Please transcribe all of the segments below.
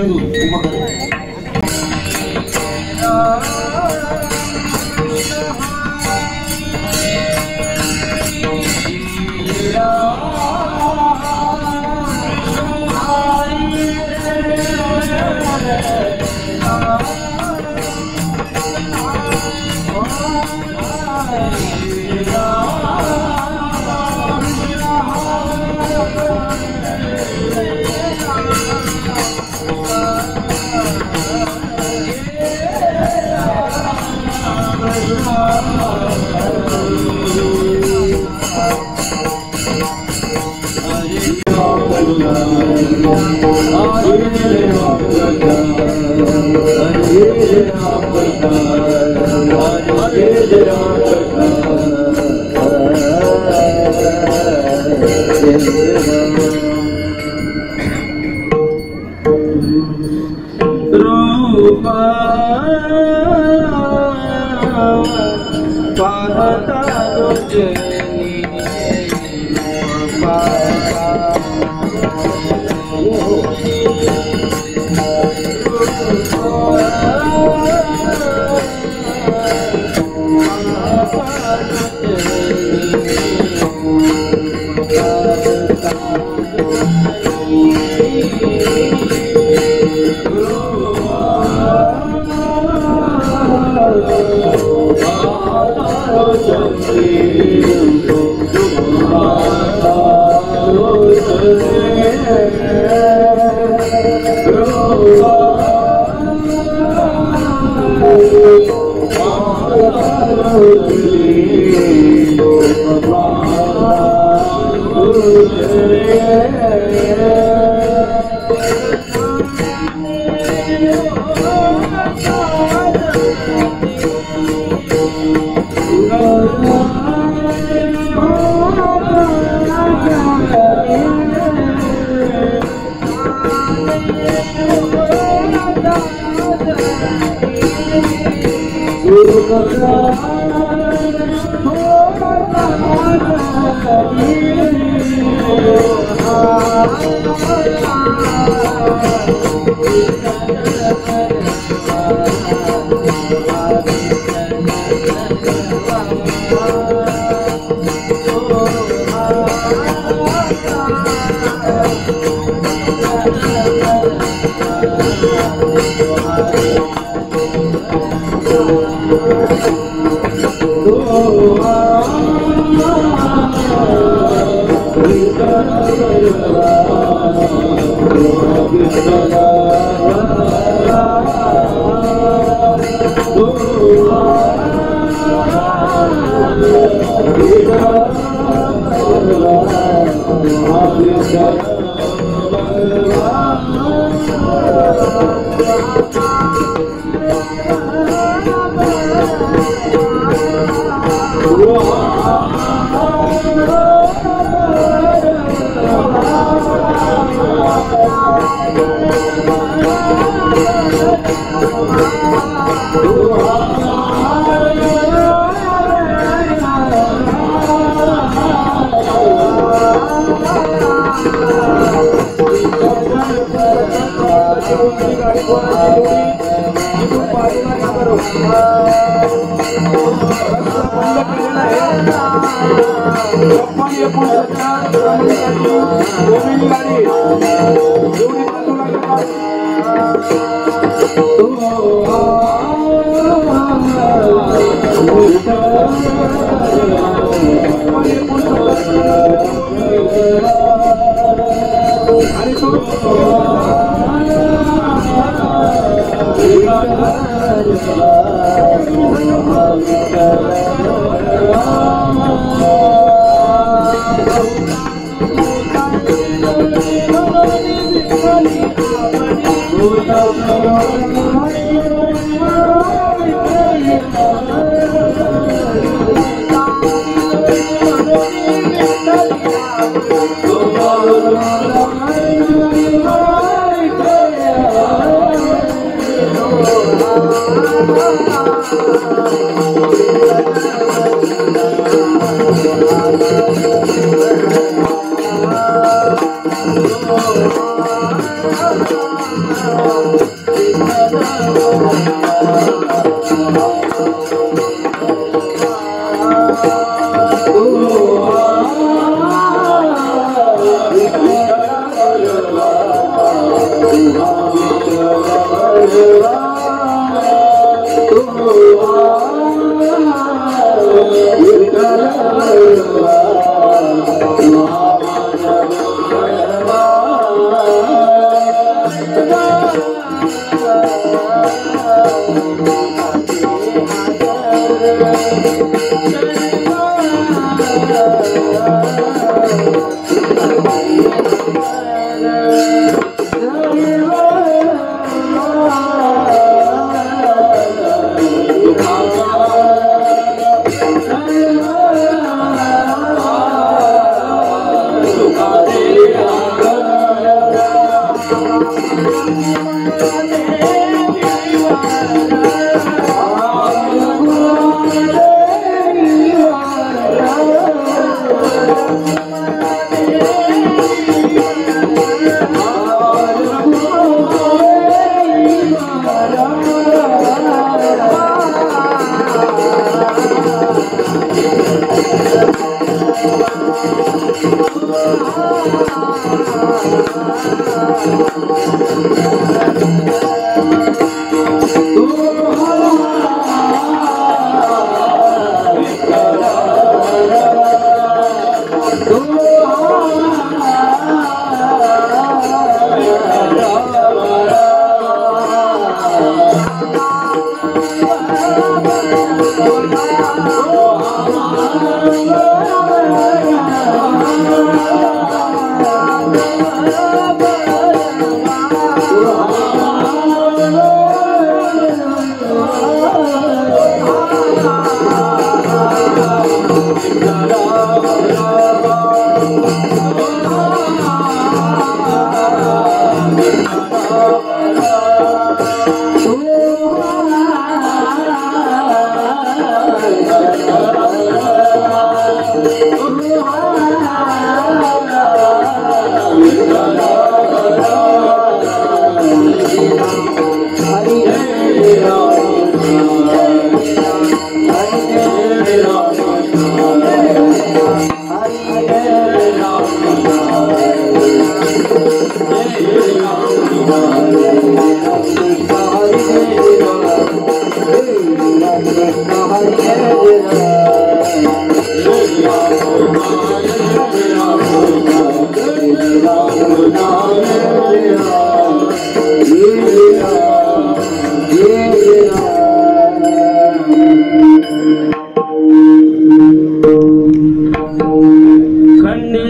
Oh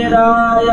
Raya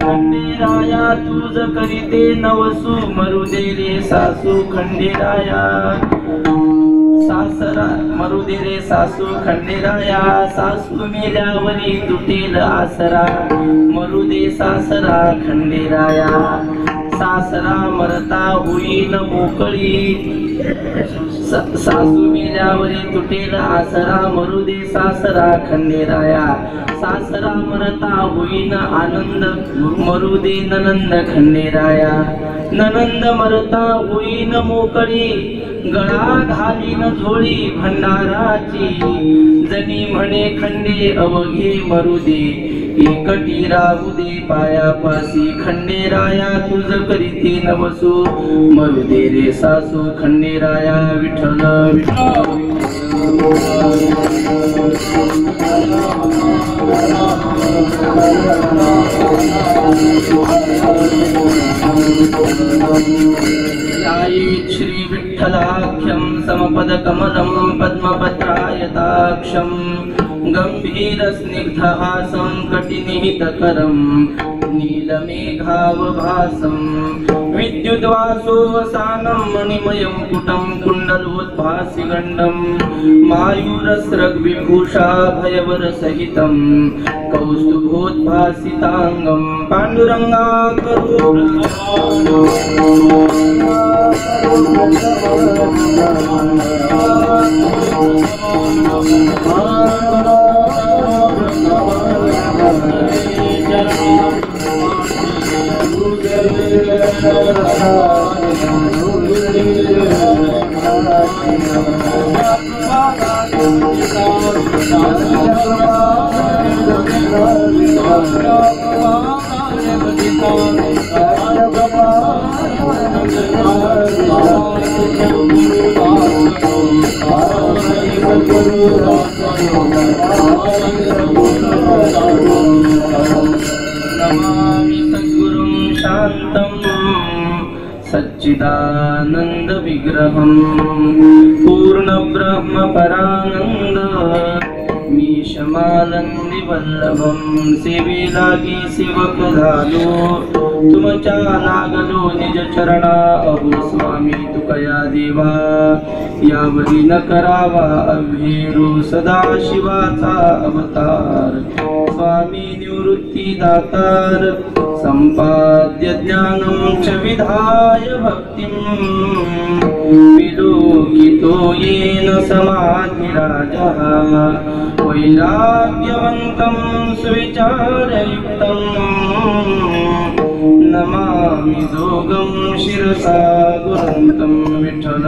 Khanderaya तुझ करीते नवसू मरुदे रे सासू खंडेराया सासरा मरुदे रे सासू खंडेराया सासू मेल्यावरी तुटेल आसरा मरुदे सासरा खंडेराया सासरा मरता होईन मोकळी सासू मेल्यावरी तुटेल आसरा मरुदे सासरा खंडेराया सासरा मरता होईन आनंद मरुदे ननंद खंडेराया ननंद मरता होईन मोकळी गळा घालीन झोळी भंडाराची जनी म्हणे खंडे अवघे मरुदे एकटी राहू दे पायापासी खंडेराया तुझ करीते नवसू मरुदे रे सासू खंडेराया विठ्ठल विठ्ठल श्री विठ्ठलाख्यं समपदकमलं पद्मपत्रायताक्षं गंभीरस्निग्धहासं कटिनिहितकरं नीलमेघावभासं विद्युद्वासोवसानं मणिमयं कुटं कुण्डलोद्भासि गण्डं मायूरस्रग्विभूषाभयवरसहितं कौस्तुभोद्भासिताङ्गं पाण्डुरङ्गाकरो नमामि सद्गुरुं शान्तं सच्चिदानंद विग्रहं पूर्ण ब्रह्म परानंद मीशमानंदी वल्लभं सेवे लागी सेवक झालो तुमच्या लागलो निज चरणा अहो स्वामी तुकया देवा यावरी न करावा अभेरू सदा शिवाचा अवतार स्वामी निवृत्तिदातार संपाद्य ज्ञानं च विधाय भक्तिं विलोकितो येन समाधिराजः वैराग्यवन्तं सुविचारयुक्तं नमामि दोगं शिरसा गुरन्तं विठ्ठल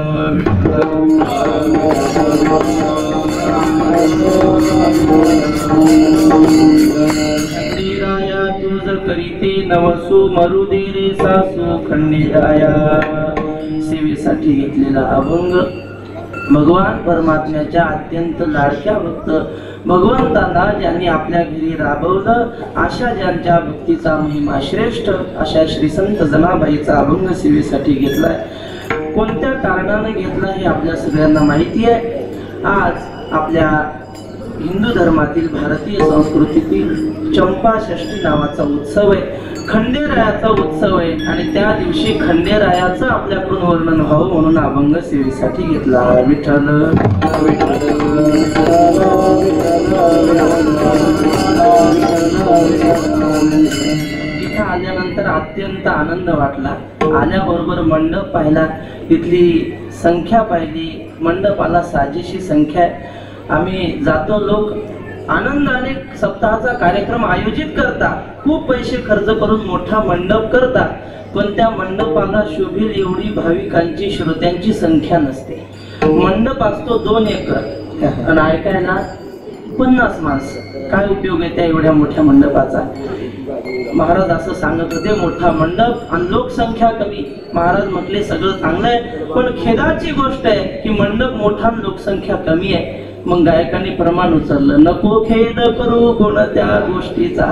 खंडेराया तुझ करीते नवसू मरुदे रे सासू खंडेराया सेवेसाठी घेतलेला अभंग भगवान परमात्म्याच्या अत्यंत लाडक्या भक्त भगवंतांना ज्यांनी आपल्या घरी राबवलं अशा ज्यांच्या भक्तीचा महिमा श्रेष्ठ अशा श्री संत जनाबाईचा अभंग सेवेसाठी घेतलाय. कोणत्या कारणाने घेतला हे आपल्या सगळ्यांना माहिती आहे. आज आपल्या हिंदू धर्मातील भारतीय संस्कृतीतील चंपा षष्ठी नावाचा उत्सव आहे. खंडेरायाचा उत्सव आहे आणि त्या दिवशी खंडेरायाचं आपल्याकडून वर्णन व्हावं म्हणून अभंग सेवेसाठी घेतला. विठ्ठल इथं आल्यानंतर अत्यंत आनंद वाटला. आल्याबरोबर मंडप पाहिला, तिथली संख्या पाहिली. मंडपाला साजेशी संख्या आहे. आम्ही जातो, लोक आनंदाने सप्ताहाचा कार्यक्रम आयोजित करतात, खूप पैसे खर्च करून मोठा मंडप करतात, पण त्या मंडपाला शोभेल एवढी भाविकांची श्रोत्यांची संख्या नसते. मंडप असतो 2 एकर आणि ऐकायला 50 माणसं. काय उपयोग आहे त्या एवढ्या मोठ्या मंडपाचा. महाराज असं सांगत होते, मोठा मंडप आणि लोकसंख्या कमी. महाराज म्हटले सगळं चांगलं आहे, पण खेदाची गोष्ट आहे की मंडप मोठा आणि लोकसंख्या कमी आहे. मग गायकांनी प्रमाण उचललं, नको खेद करू कोणत्या गोष्टीचा.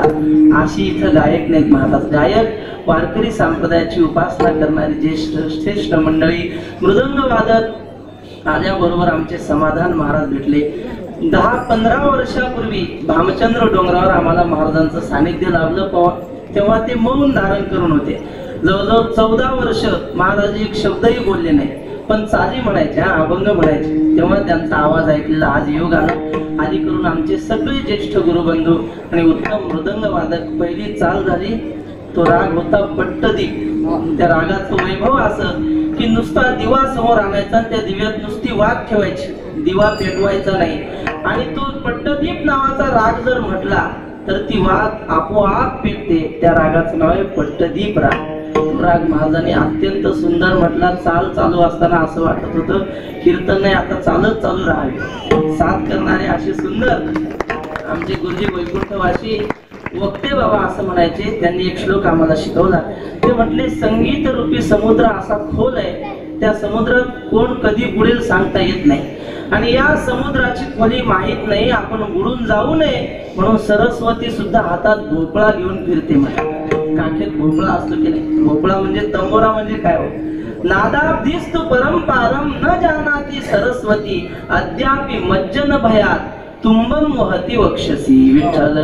अशी इथं गायक नाहीत महाराज. गायक वारकरी संप्रदायाची उपासना करणारी ज्येष्ठ श्रेष्ठ मंडळी. मृदंग वादक आल्याबरोबर आमचे समाधान महाराज भेटले. 10-15 वर्षापूर्वी भामचंद्र डोंगरावर आम्हाला महाराजांचं सानिध्य लाभलं. तेव्हा ते मौन धारण करून होते. जवळजवळ 14 वर्ष महाराज एक शब्दही बोलले नाही, पण चाली म्हणायचे, अभंग म्हणायचे. तेव्हा त्यांचा आवाज ऐकलेला आज योग आला. आधी करून आमचे सगळे ज्येष्ठ गुरुबंधू आणि उत्तम मृदंग वादक. पहिली चाल झाली, तो राग होता पट्टदीप. त्या रागाचं वैभव असं की नुसता दिवा समोर आणायचा, त्या दिव्यात नुसती वात ठेवायची, दिवा पेटवायचा नाही. आणि तो पट्टदीप नावाचा राग जर म्हटला तर ती वात आपोआप पेटते. त्या रागाचं नाव आहे पट्टदीप राग. राग महाराजांनी अत्यंत सुंदर म्हटला. चाल चालू असताना असं वाटत होतं कीर्तन नाही, आता चालत चालू राहावे. साथ करणारे असे सुंदर आमचे गुरुजी वैकुंठवासी वक्ते बाबा असं म्हणायचे. त्यांनी एक श्लोक आम्हाला शिकवला. ते म्हटले, संगीत रूपी समुद्र असा खोल आहे, त्या समुद्रात कोण कधी बुडेल सांगता येत नाही. आणि या समुद्राची खोली माहीत नाही, आपण बुडून जाऊ नये म्हणून सरस्वती सुद्धा हातात भोपळा घेऊन फिरते. म्हणे काखेत भोपळा असतो की नाही. भोपळा म्हणजे तंबोरा म्हणजे काय हो. नादाब्धिस्तु परंपारम न जानाति सरस्वती अद्यापि मज्जन भयात तुंबम वहती वक्षसी. विठ्ठल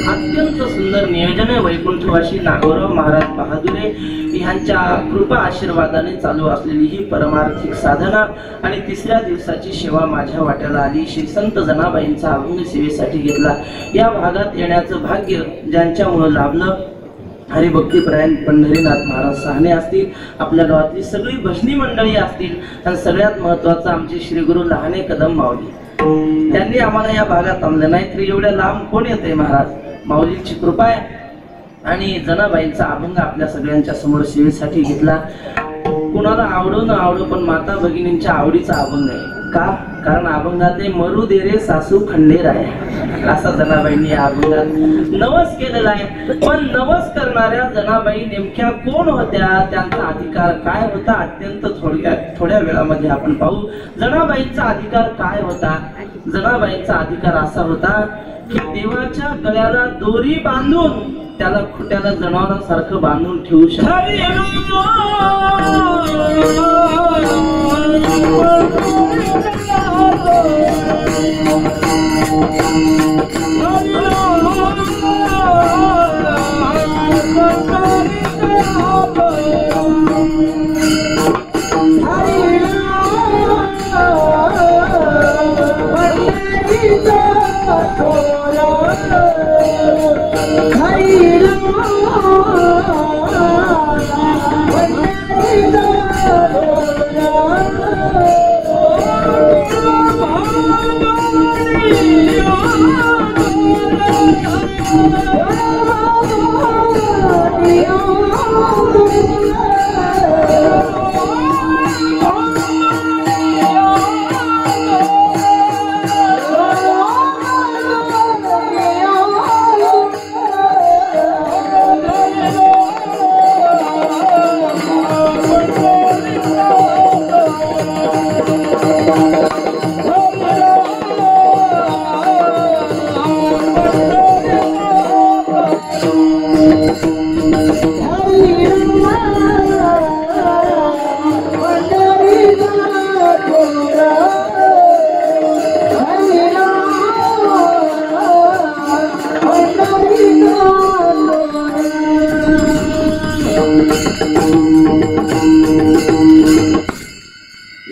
अत्यंत सुंदर नियोजन आहे. वैकुंठवासी नागोराव महाराज बहादुरे ह्यांच्या कृपा आशीर्वादाने चालू असलेली ही परमार्थिक साधना आणि 3ऱ्या दिवसाची सेवा माझ्या वाट्याला आली. श्री संत जनाबाईंचा अभंग सेवेसाठी घेतला. या भागात येण्याचं भाग्य ज्यांच्यामुळे लाभलं, हरिभक्तीपरायण पंढरीनाथ महाराज साहने असतील, आपल्या गावातली सगळी भजनी मंडळी असतील, आणि सगळ्यात महत्वाचं आमचे श्री गुरु लहाने कदम माऊली. त्यांनी आम्हाला या भागात आणलं नाही तर एवढ्या लांब कोण येते. महाराज माऊलींची कृपा आहे. आणि जनाबाईंचा अभंग आपल्या सगळ्यांच्या समोर सेवेसाठी घेतला. कुणाला आवडो न आवडो पण माता भगिनींच्या आवडीचा अभंग आहे. का? कारण अभंगात मरू दे रे सासू खंडेराया असा जनाबाईंनी या अभंगात नवस केलेला आहे. पण नवस करणाऱ्या जनाबाई नेमक्या कोण होत्या, त्यांचा अधिकार काय होता, अत्यंत थोड्या वेळामध्ये आपण पाहू. जनाबाईंचा अधिकार काय होता. जनाबाईंचा अधिकार असा होता की देवाच्या गळ्याला दोरी बांधून त्याला खुट्याला जनावरांसारखं बांधून ठेवू शकतो.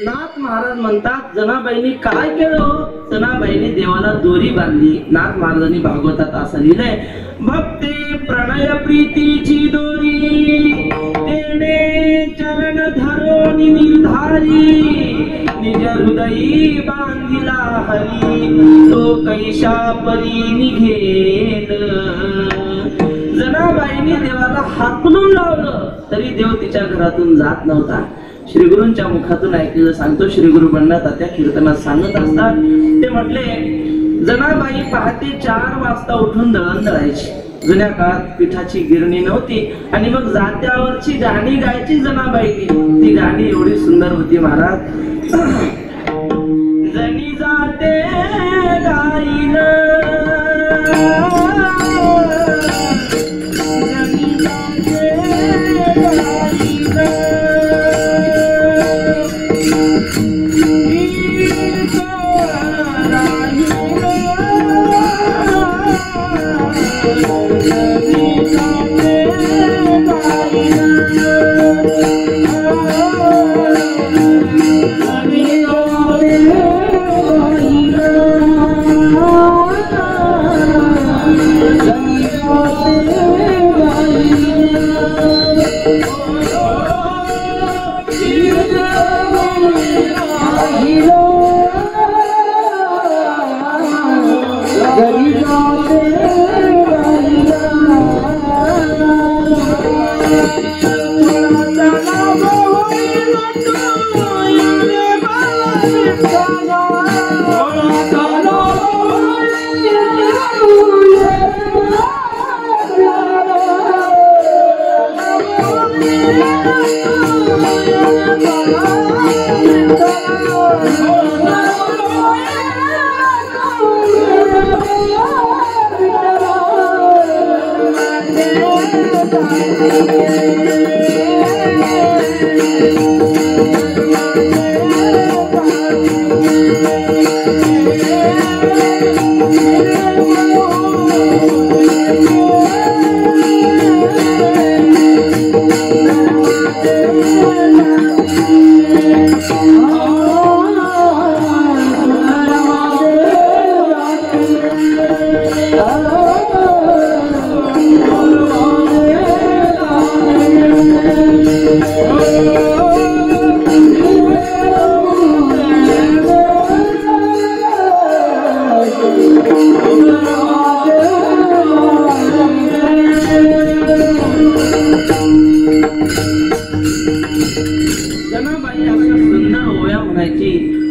नाथ महाराज म्हणतात, जनाबाईंनी काय केलं? जनाबाईंनी देवाला दोरी बांधली. नाथ महाराजांनी भागवतात असं लिहिलंय, भक्ते प्रणय प्रीतीची दोरी तेने चरण धरोनी निर्धारी, निज हृदयी बांधिला हरी, तो कैशा परी निघेल. जनाबाईंनी देवाला हाकलून लावलं तरी देव तिच्या घरातून जात नव्हता. श्री गुरूंच्या मुखातून ऐकलेलं सांगतो. श्री गुरु बंडा तात्या कीर्तनात सांगत असतात, ते म्हटले, जनाबाई पहाटे 4 वाजता उठून दळण दळायची. जुन्या काळात पिठाची गिरणी नव्हती आणि मग जात्यावरची गाणी गायची जनाबाईनी. ती गाणी एवढी सुंदर होती महाराज. जनी जाते गाईन, जनी जाते गाईन,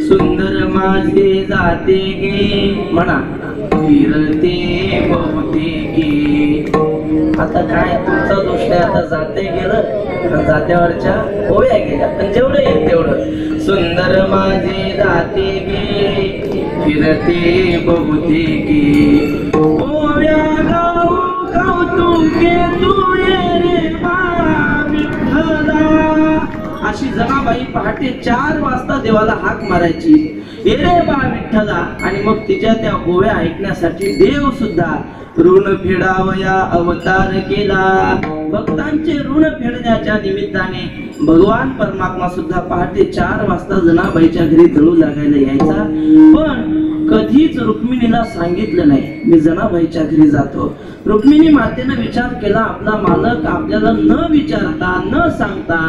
सुंदर माझे जाते गे म्हणा फिरते बहुते गे. आता काय तुमचा दोष नाही, आता जाते गेलं, जात्यावरच्या ओव्या गेल्या, पण जेवढं येईल तेवढं. सुंदर माझे जाते गे फिरते बहुते गे, ओव्या गाऊ कौतुके तू ये रे बा विठ्ठला. अशी जनाबाई पहाटे 4 वाजता देवाला हाक मारायची, ये रे बा विठ्ठला. आणि मग तिच्या त्या ओव्या ऐकण्यासाठी देव सुद्धा ऋण फेडावया अवतार केला. भक्तांचे ऋण फेडण्याच्या निमित्ताने भगवान परमात्मा सुद्धा पहाटे 4 वाजता जनाबाईच्या घरी दळू लागायला यायचा. पण कधीच रुक्मिणीला सांगितलं नाही मी जनाबाईच्या घरी जातो. रुक्मिणी मातेने विचार केला, आपला मालक आपल्याला न विचारता न सांगता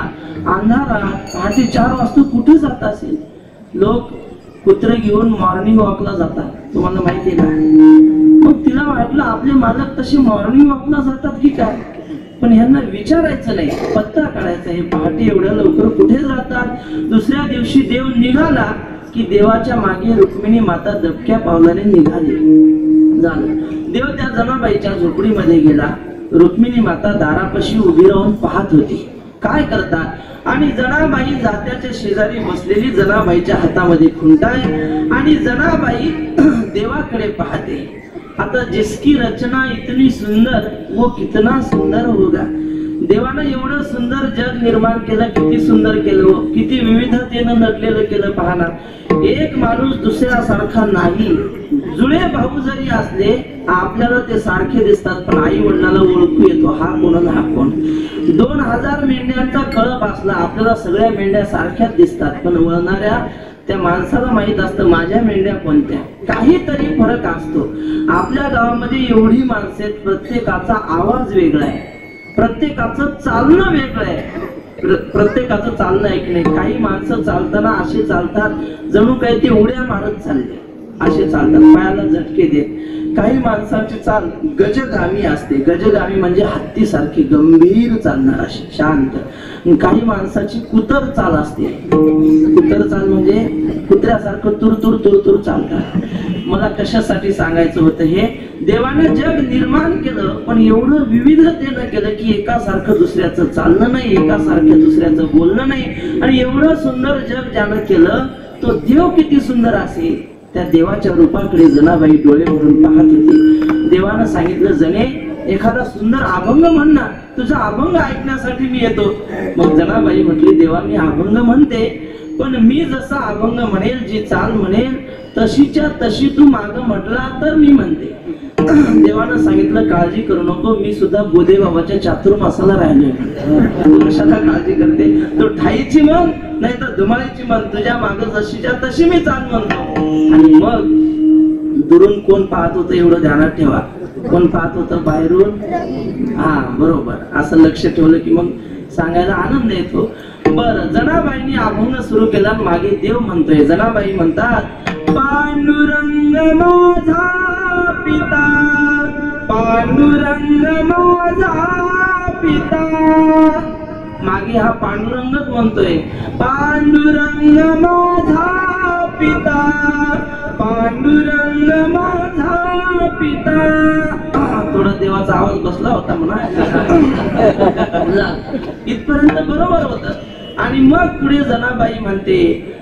अंधारात पहाटे 4 वाजता कुठे जात असेल. लोक कुत्रे घेऊन मॉर्निंग वॉकला जातात, तुम्हाला माहिती आहे ना. मग तिला वाटलं आपले मालक तसे मॉर्निंग वॉकला जातात की काय, पण ह्यांना विचारायचं नाही, पत्ता काढायचा. हे पहाटे एवढ्या लवकर कुठे जातात. दुसऱ्या दिवशी देव निघाला की देवाच्या मागे रुक्मिणी माता दबक्या पावलाने निघाली. झालं. देव त्या जनाबाईच्या झोपडीमध्ये गेला. रुक्मिणी माता दारापाशी उभी राहून पाहत होती काय करतात. आणि जनाबाई जात्याच्या शेजारी बसलेली, जनाबाईच्या हातामध्ये खुंटा आहे आणि जनाबाई देवाकडे पाहते. आता जिसकी रचना इतनी सुंदर वो कितना सुंदर होगा. देवानं एवढं सुंदर जग निर्माण केलं, किती सुंदर केलं, किती विविधतेनं नटलेलं केलं. पाहणार, एक माणूस दुसऱ्यासारखा नाही. जुळे भाऊ जरी असले आपल्याला ते सारखे दिसतात, पण आई वडिलांना ओळखू येतो हा कोण हा कोण. 2000 मेंढ्यांचा कळप असला आपल्याला सगळ्या मेंढ्या सारख्याच दिसतात, पण वळणाऱ्या त्या माणसाला माहित असतं माझ्या मेंढ्या कोणत्या. काहीतरी फरक असतो. आपल्या गावामध्ये एवढी माणसं आहेत, प्रत्येकाचा आवाज वेगळा आहे, प्रत्येकाचं चालणं वेगळं आहे, प्रत्येकाचं चालणं ऐकणे. काही माणसं चालताना असे चालतात जणू काही ते उड्या मारत चालले, असे चालतात, पायाला झटके देत. काही माणसांची चाल गजगामी असते. गजगामी म्हणजे हत्तीसारखी गंभीर चालणार अशी शांत. काही माणसाची कुतर चाल असते. कुतर चाल म्हणजे कुत्र्यासारखं तुरतुर तुरतुर चालतात. मला कशासाठी सांगायचं होतं, हे देवाने जग निर्माण केलं पण एवढं विविधतेनं केलं की एकासारखं दुसऱ्याचं चालणं नाही, एकासारखं दुसऱ्याचं बोलणं नाही. आणि एवढं सुंदर जग ज्यानं केलं तो देव किती सुंदर असेल. त्या देवाच्या रूपाकडे जनाबाई डोळे भरून पाहत होती. देवानं सांगितलं, जने एखादा सुंदर अभंग म्हण ना, तुझा अभंग ऐकण्यासाठी मी येतो. मग जनाबाई म्हटली, देवा मी अभंग म्हणते, पण मी जसा अभंग म्हणेल, जी चाल म्हणेल तशीच्या तशी तू माग म्हटला तर मी म्हणते. देवानं सांगितलं, काळजी करू नको, मी सुद्धा गोदे बाबाच्या चातुर्मासाला राहिलोय. कशाला काळजी करते, तो ठाईची म्हण नाही तर धुमाळीची म्हण, तुझ्या माग जशीच्या तशी मी चाल म्हणतो. आणि मग दुरून कोण पाहत होतं एवढं ध्यानात ठेवा. कोण पाहत होतं बाहेरून, हा बरोबर, असं लक्ष ठेवलं की मग सांगायला आनंद येतो. बरं, जनाबाईंनी अभंग सुरू केला. मागे देव म्हणतोय. जनाबाई म्हणतात, पांडुरंग माझा पिता, पांडुरंग माझा पिता. मागे हा पांडुरंगच म्हणतोय, पांडुरंग माझा पिता, पांडुरंग माझा पिता. थोडा देवाचा आवाज बसला होता म्हणा. इथपर्यंत बरोबर होत. आणि मग पुढे जनाबाई म्हणते,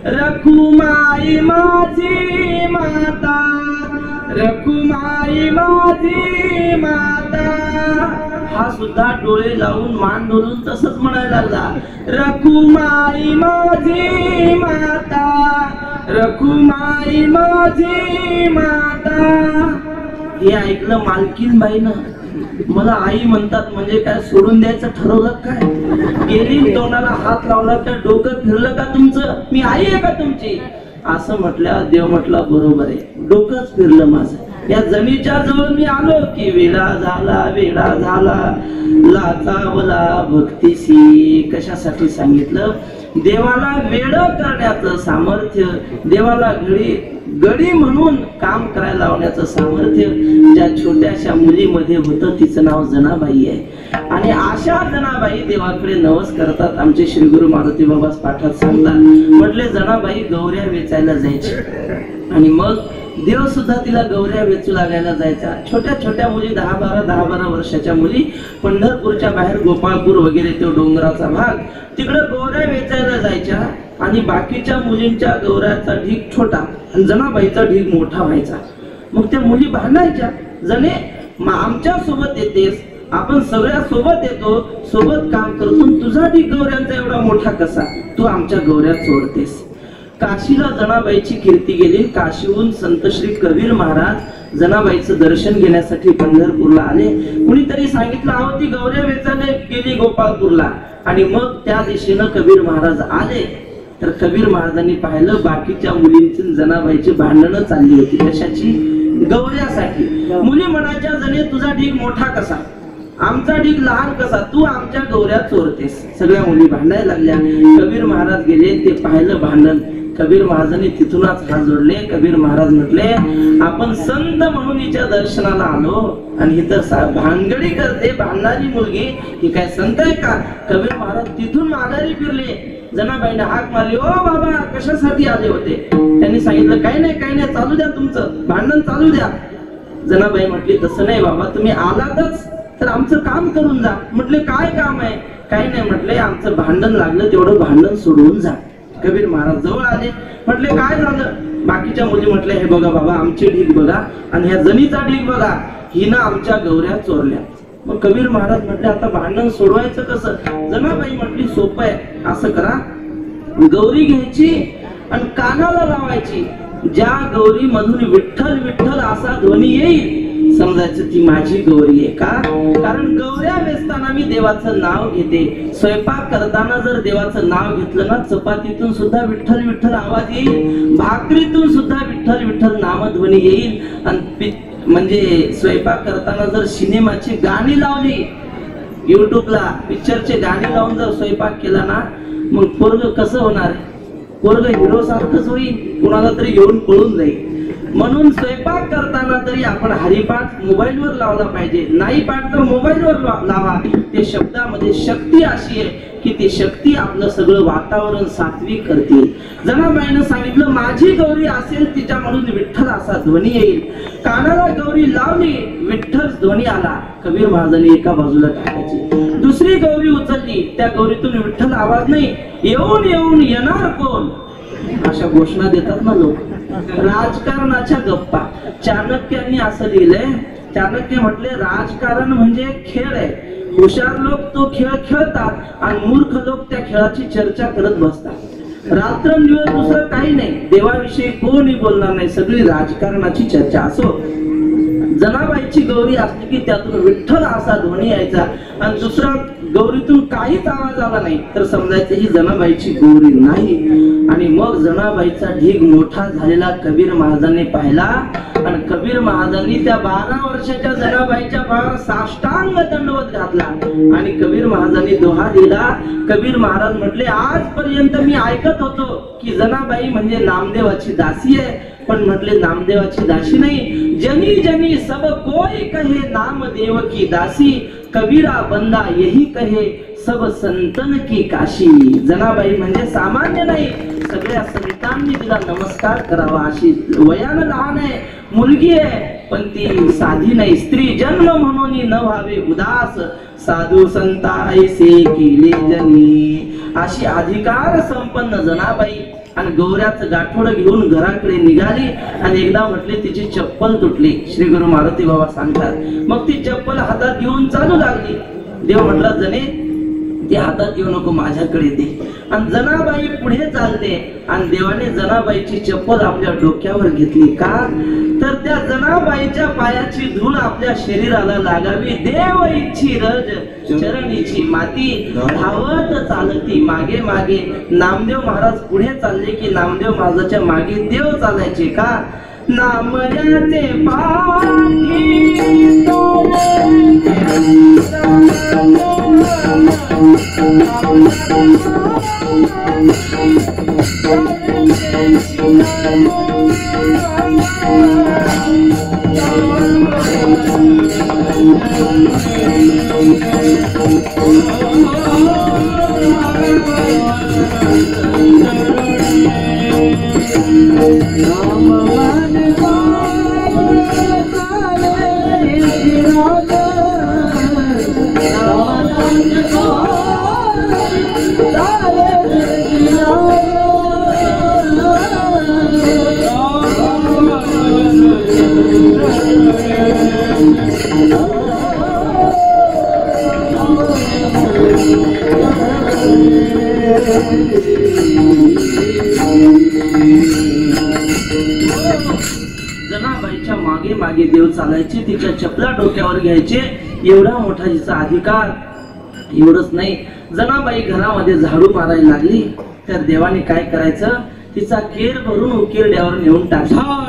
रखुमाई माझी माता, रखुमाई माझी माता. हा सुद्धा डोळे लावून मान डोलून तसंच म्हणायला लागला, रखुमाई माझी माता, रखुमाई माझी माता. हे ऐकलं मालकीन बाईनं. मला आई म्हणतात म्हणजे काय सोडून द्यायचं ठरवलं काय? गेली तोंडाला हात लावला तर डोकं फिरलं का तुमचं? मी आई आहे का तुमची? असं म्हटलं. देव म्हटला बरोबर आहे, डोकंच फिरलं माझं. या जमीच्या जवळ मी आलो की वेडा झाला, वेडा झाला, लाचावला भक्तीसी. कशासाठी सांगितलं? देवाला वेड करण्याचं सामर्थ्य, देवाला गडी म्हणून काम करायला लावण्याचं सामर्थ्य ज्या छोट्याशा मुलीमध्ये होतं तिचं नाव जनाबाई आहे. आणि अशा जनाबाई देवाकडे नवस करतात. आमचे श्री गुरु मारुती बाबा पाठात सांगतात, म्हटले जनाबाई गौऱ्या वेचायला जायची आणि मग देव सुद्धा तिला गौऱ्या वेचू लागायला जायचा. छोट्या छोट्या मुली 10-12 वर्षाच्या मुली पंढरपूरच्या बाहेर गोपाळपूर वगैरे तो डोंगराचा भाग, तिकडे गौऱ्या वेचायला जायच्या. आणि बाकीच्या मुलींच्या गौऱ्याचा ढीग छोटा आणि जनाबाईचा ढीग मोठा व्हायचा. मग त्या मुली भांडायच्या, जणे आमच्या सोबत येतेस, आपण सगळ्या सोबत येतो, सोबत काम करतो, तुझा ढीग गौऱ्यांचा एवढा मोठा कसा? तू आमच्या गौऱ्या चोरतेस. काशीला जनाबाईची कीर्ती गेली. काशीहून संत श्री कबीर महाराज जनाबाईचं दर्शन घेण्यासाठी पंढरपूरला आले. कुणीतरी सांगितलं, अहो ती गौऱ्या वेचायला गेली गोपाळपूरला. आणि मग त्या दिशेनं कबीर महाराज आले. तर कबीर महाराजांनी पाहिलं बाकीच्या मुलींची जनाबाईची भांडणं चालली होती. कशाची? गौऱ्यासाठी. मुली म्हणायच्या, जणे तुझा ढीग मोठा कसा, आमचा ढीग लहान कसा, तू आमच्या गौऱ्या चोरतेस. सगळ्या मुली भांडायला लागल्या. कबीर महाराज गेले, ते पाहिलं भांडण. कबीर महाराजांनी तिथूनच हात जोडले. कबीर महाराज म्हटले आपण संत म्हणून हिच्या दर्शनाला आलो आणि ही तर भानगडी करते, भांडणारी मुलगी, ही काय संत आहे का? कबीर महाराज तिथून माघारी फिरले. जनाबाईने हाक मारली, ओ बाबा कशासाठी आले होते? त्यांनी सांगितलं काही नाही चालू द्या, तुमचं भांडण चालू द्या. जनाबाई म्हटली तसं नाही बाबा, तुम्ही आलातच तर आमचं काम करून जा. म्हटले काय काम आहे? काही नाही म्हटले, आमचं भांडण लागलं तेवढं भांडण सोडवून जा. कबीर महाराज जवळ आले. म्हटले काय झालं? बाकीच्या मुली म्हटले हे बघा बाबा आमची ढीग बघा आणि ह्या जणीचा ढीग बघा, हिनं आमच्या गौऱ्या चोरल्या. मग कबीर महाराज म्हटले आता भांडण सोडवायचं कसं? जनाबाई म्हटली सोपं आहे, असं करा, गौरी घ्यायची आणि कानाला लावायची. ज्या गौरी मधून विठ्ठल विठ्ठल असा ध्वनी येईल समजायचं ती माझी गौरी आहे. का? कारण गौऱ्या वेचताना मी देवाचं नाव घेते. स्वयंपाक करताना जर देवाचं नाव घेतलं ना, चपातीतून सुद्धा विठ्ठल विठ्ठल आवाज येईल, भाकरीतून सुद्धा विठ्ठल विठ्ठल नामध्वनी येईल. आणि म्हणजे स्वयंपाक करताना जर सिनेमाची गाणी लावली, युट्यूबला पिक्चरचे गाणी लावून जर स्वयंपाक केला ना, मग पोरग कसं होणार? पोरग हिरो सारखंच होईल, कुणाला तरी घेऊन पळून जाईल. म्हणून स्वयंपाक करताना तरी आपण हरिपाठ मोबाईलवर लावला पाहिजे. नाही पाठ तर मोबाईलवर लावा. ते शब्दामध्ये शक्ती अशी आहे की ती शक्ती आपलं सगळं वातावरण सात्विक करतील. जनाबाईनं सांगितलं माझी गौरी असेल तिच्यामधून विठ्ठल असा ध्वनी येईल. कानाला गौरी लावली, विठ्ठल ध्वनी आला. कबीर महाराजांनी एका बाजूला टाकायची. दुसरी गौरी उचलली, त्या गौरीतून विठ्ठल आवाज नाही. येऊन येऊन येणार कोण? अशा घोषणा देतात ना लोक, राजकारणाच्या गप्पा. चाणक्यांनी असं लिहिलंय, चाणक्य म्हटले राजकारण म्हणजे खेळ आहे. हुशार लोक तो खेळ खेळतात आणि मूर्ख लोक त्या खेळाची चर्चा करत बसतात. रात्रंदिवस दुसरं काही नाही, देवाविषयी कोणी बोलणार नाही, सगळी राजकारणाची चर्चा. असो, जनाबाईची गौरी असली की त्यातून विठ्ठल असा ध्वनी यायचा आणि दुसरा गौरीतून काहीच आवाज आला नाही तर समजायचं ही जनाबाईची गौरी नाही. आणि मग जनाबाईचा ढीग मोठा झालेला कबीर महाराजांनी पाहिला आणि कबीर महाराजांनी त्या 12 वर्षाच्या जनाबाईच्या पायावर साष्टांग दंडवत घातला आणि कबीर महाराजांनी दोहा दिला. कबीर महाराज म्हटले आजपर्यंत मी ऐकत होतो की जनाबाई म्हणजे नामदेवाची दासी आहे, पण म्हटले नामदेवाची दासी नाही. जनी जनी सब कोई कहे नामदेव की दासी, कबीरा बंदा यही कहे सब संतन की काशी. जनाबाई म्हणजे सामान्य नाही, सगळ्या संतांनी तिला नमस्कार करावा. अशी वयानं लहान आहे, मुलगी आहे, पण ती साधी नाही. स्त्री जन्म म्हणून न व्हावे उदास, साधू संतायसे केले जनी. अशी अधिकार संपन्न जनाबाई आणि गौऱ्याचं गाठोड घेऊन घराकडे निघाली आणि एकदा म्हटले तिची चप्पल तुटली. श्री गुरु मारुती बाबा सांगतात. मग ती चप्पल हातात घेऊन चालू लागली. देव म्हटला जने ती हातात घेऊ नको, माझ्याकडे दे. आणि जनाबाई पुढे चालते आणि देवाने जनाबाईची चप्पल आपल्या डोक्यावर घेतली. का? तर त्या जनाबाईच्या पायाची धूळ आपल्या शरीराला लागावी. देव इच्छी रज चरणीची माती, धावत चालती मागे मागे. नामदेव महाराज पुढे चालले की नामदेव महाराजाच्या मागे देव चालायचे. का? नामयाचे पाठी जनाबाईच्या मागे मागे देव चालायचे, तिच्या चपला डोक्यावर घ्यायचे. एवढा मोठा तिचा अधिकार. एवढंच नाही, जनाबाई घरामध्ये झाडू मारायला लागली तर देवाने काय करायचं, तिचा केर भरून उकिरड्यावर नेऊन टाकायचा.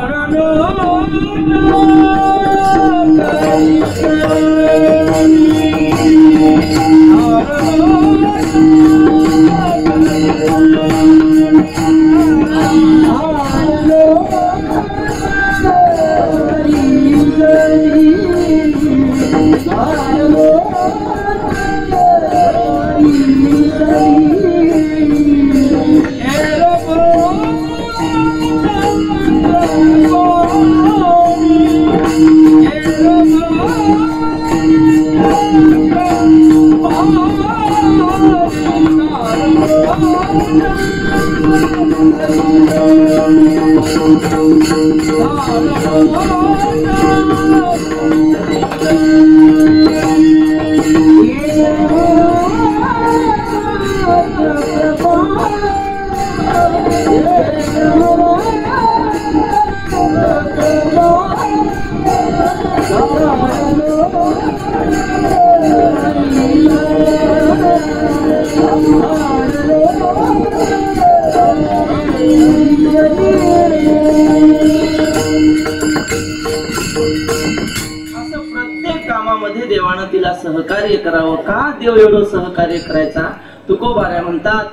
देवानं तिला सहकार्य करावं. का देव एवढं सहकार्य करायचा? तुकोबाऱ्या म्हणतात,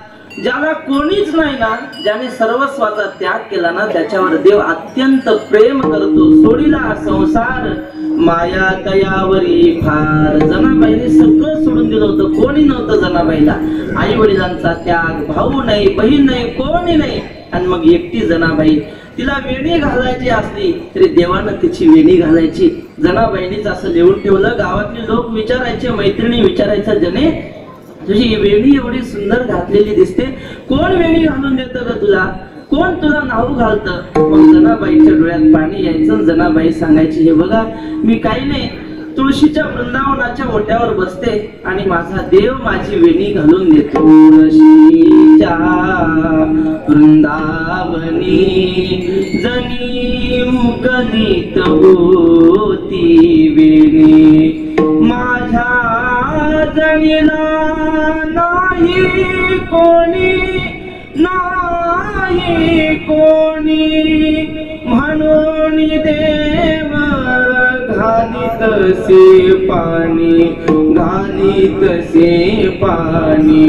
ज्याला कोणीच नाही ना, ज्याने सर्वस्वाचा त्याग केला ना, त्याच्यावर देव अत्यंत प्रेम करतो. सोडीला संसार माया तयावरी फार. जनाबाईने सगळं सोडून दिलं होतं. कोणी नव्हतं जनाबाईला. आई वडिलांचा त्याग, भाऊ नाही, बहीण नाही, कोणी नाही. आणि मग एकटी जनाबाई. तिला वेणी घालायची असली तरी देवानं तिची वेणी घालायची. जनाबाईनीच असं लिहून ठेवलं. गावातले लोक विचारायचे, मैत्रिणी विचारायचं, जने तुझी वेणी एवढी सुंदर घातलेली दिसते, कोण वेणी घालून देतं ग तुला? कोण तुला नाव घालतं? मग जनाबाईच्या डोळ्यात पाणी यायचं. जनाबाई सांगायची, हे बघा, मी काही नाही, तुळशीच्या वृंदावनाच्या ओट्यावर बसते आणि माझा देव माझी वेणी घालून देतो. तुळशीच्या वृंदावनी जनी मुकलीत होती वेणी, माझ्या जणीला नाही कोणी, नाही कोणी, म्हणून देव घालीतसे पाणी, घालीतसे पाणी.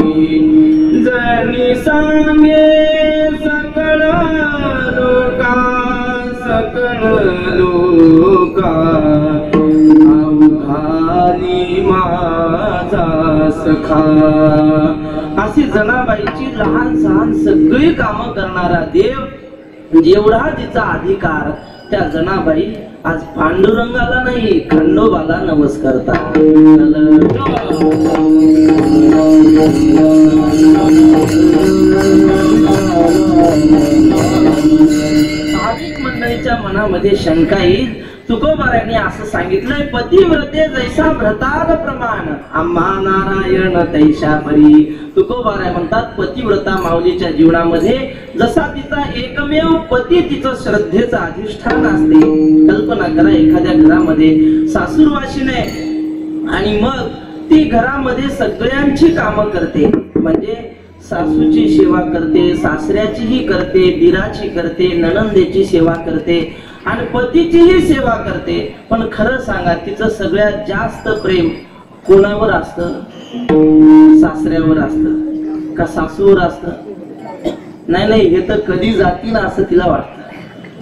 जणी सांगे सकळ लोका, सकळ लोका, अवघाली माझा सखा. अशी जनाबाईची लहान सहान सगळी कामं करणारा देव, जेवढा तिचा अधिकार, त्या जनाबाई आज पांडुरंगाला नाही, खंडोबाला नमस्कारतात. भाविक मंडळीच्या मनामध्ये शंका येईल. तुकोबारायांनी असं सांगितलंय, पतिव्रते जैसा व्रताद प्रमाण, आम्हा नारायण तैशा परी. तुकोबाराय म्हणतात, पतिव्रता माऊलीच्या जीवनामध्ये जसा तिचा एकमेव पती तिचं श्रद्धेचं अधिष्ठान असते. कल्पना करा, एखाद्या घरामध्ये सासूरवाशीने आणि मग ती घरामध्ये सगळ्यांची कामं करते. म्हणजे सासूची सेवा करते, सासऱ्याचीही करते, दिराची करते, नणंदेची सेवा करते आणि पतीचीही सेवा करते. पण खरं सांगा, तिचं सगळ्यात जास्त प्रेम कोणावर असतं? सासऱ्यावर असतं का सासूवर असतं? नाही नाही, हे तर कधी जातील असं तिला वाटतं.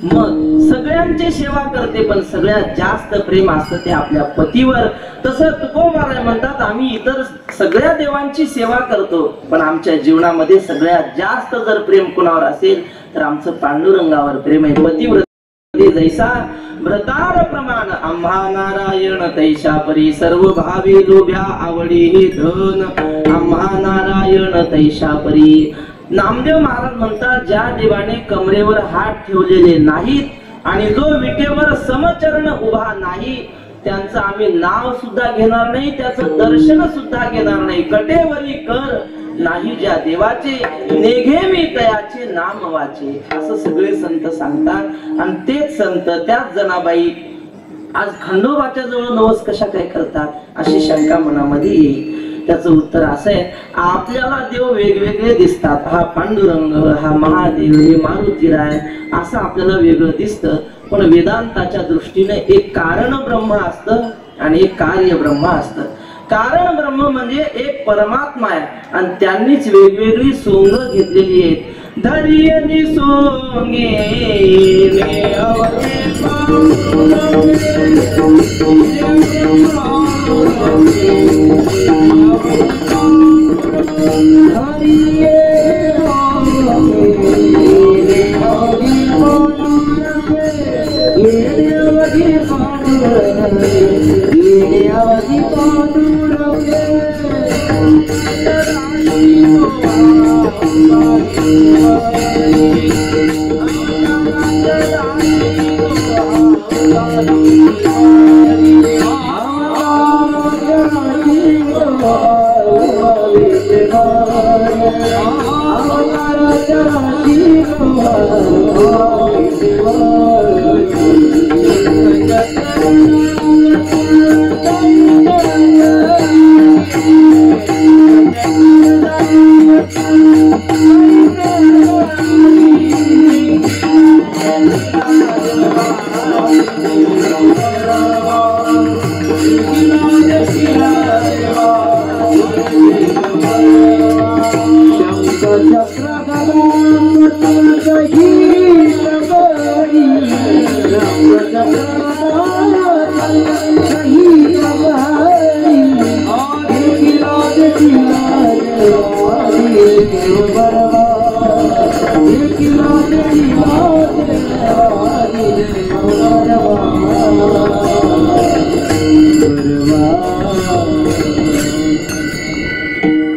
मग सगळ्यांची सेवा करते, पण सगळ्यात जास्त प्रेम असतं ते आपल्या पतीवर. तसं तुकोबाराय म्हणतात, आम्ही इतर सगळ्या देवांची सेवा करतो, पण आमच्या जीवनामध्ये सगळ्यात जास्त जर प्रेम कोणावर असेल तर आमचं पांडुरंगावर प्रेम आहे. पतिव्रत जैसा व्रतार प्रमाण, आम्हा नारायण तैशा परी. सर्व भावी लोभ्या आवडी धन, आम्हा नारायण तैशा परी. नामदेव महाराज म्हणतात, ज्या देवाने कमरेवर हात ठेवलेले नाहीत आणि जो विटेवर समचरण उभा नाही, त्यांचं आम्ही नाव सुद्धा घेणार नाही, त्याचं दर्शन सुद्धा घेणार नाही. कटेवरी कर नाही ज्या देवाचे, नेघे मी तयाचे नाम वाचे. असं सगळे संत सांगतात. आणि तेच संत, त्याच जनाबाई आज खंडोबाच्या जवळ नवस कशा काय करतात अशी शंका मनामध्ये येईल. त्याचं उत्तर असं आहे, आपल्याला देव वेगवेगळे दिसतात. हा पांडुरंग, हा महादेव, हे मारुतीराय, असं आपल्याला वेगळं दिसतं. पण वेदांताच्या दृष्टीने एक कारण ब्रह्म असतं आणि एक कार्य ब्रह्म असतं. कारण ब्रह्म म्हणजे एक परमात्मा आहे आणि त्यांनीच वेगवेगळी सोंग घेतलेली आहेत. धरियनी सोंगे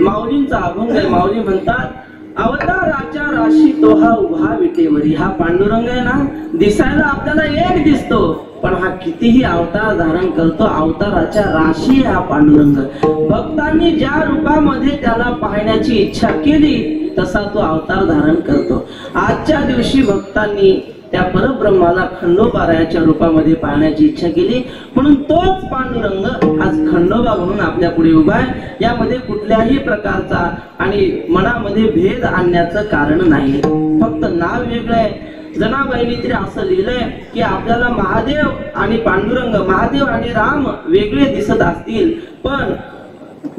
माऊलींचा अभंग आहे. माऊली म्हणतात, अवताराच्या राशी तोहा उभा विटेवरी. हा पांडुरंग आहे ना, दिसायला आपल्याला एक दिसतो, पण हा कितीही अवतार धारण करतो. अवताराच्या राशी हा पांडुरंग. भक्तांनी ज्या रूपामध्ये त्याला पाहण्याची इच्छा केली तसा तो अवतार धारण करतो. आजच्या दिवशी भक्तांनी त्या परब्रह्माला खंडोबारायाच्या रूपामध्ये पाहण्याची इच्छा केली, म्हणून तोच पांडुरंग आज खंडोबा म्हणून आपल्या पुढे उभा आहे. यामध्ये कुठल्याही प्रकारचा आणि मनामध्ये भेद आणण्याचं कारण नाही, फक्त नाव वेगळं आहे. जनाबाईंनी तरी असं लिहिलंय की आपल्याला महादेव आणि पांडुरंग, महादेव आणि राम वेगळे दिसत असतील, पण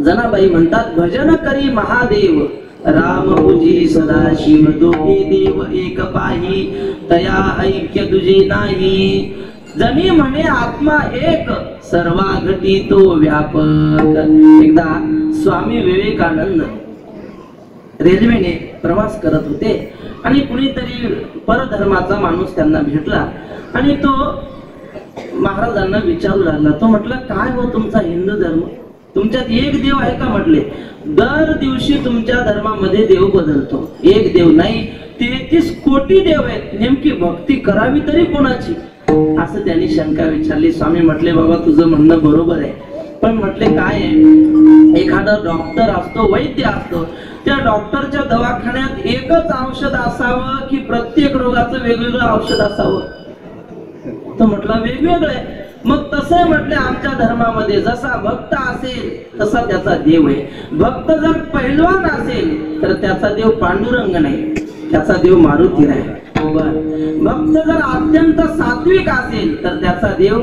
जनाबाई म्हणतात, भजन करी महादेव राम पूजी सदाशिव, दोघे देव एक पाही तया ऐक्य तुझे नाही. जनी म्हणे आत्मा एक सर्वा घटी तो व्यापक. एकदा स्वामी विवेकानंद रेल्वेने प्रवास करत होते आणि कुणीतरी परधर्माचा माणूस त्यांना भेटला आणि तो महाराजांना विचारू लागला. तो म्हटला, काय हो तुमचा हिंदू धर्म, तुमच्यात एक देव आहे का? म्हटले, दर दिवशी तुमच्या धर्मामध्ये देव बदलतो, एक देव नाही 33 कोटी देव आहेत, नेमकी भक्ती करावी तरी कोणाची? असं त्यांनी शंका विचारली. स्वामी म्हटले, बाबा तुझं म्हणणं बरोबर आहे, पण म्हटले काय आहे, एखादा डॉक्टर असतो, वैद्य असतो, त्या डॉक्टरच्या दवाखान्यात एकच औषध असावं की प्रत्येक रोगाचं वेगवेगळं औषध असावं? तो म्हटला वेगवेगळं आहे. मग तसे म्हटले आमच्या धर्मामध्ये जसा भक्त असेल तसा त्याचा देव आहे. भक्त जर पैलवान असेल तर त्याचा देव पांडुरंग नाही, त्याचा देव मारुती नाही. भक्त जर अत्यंत सात्विक असेल तर त्याचा देव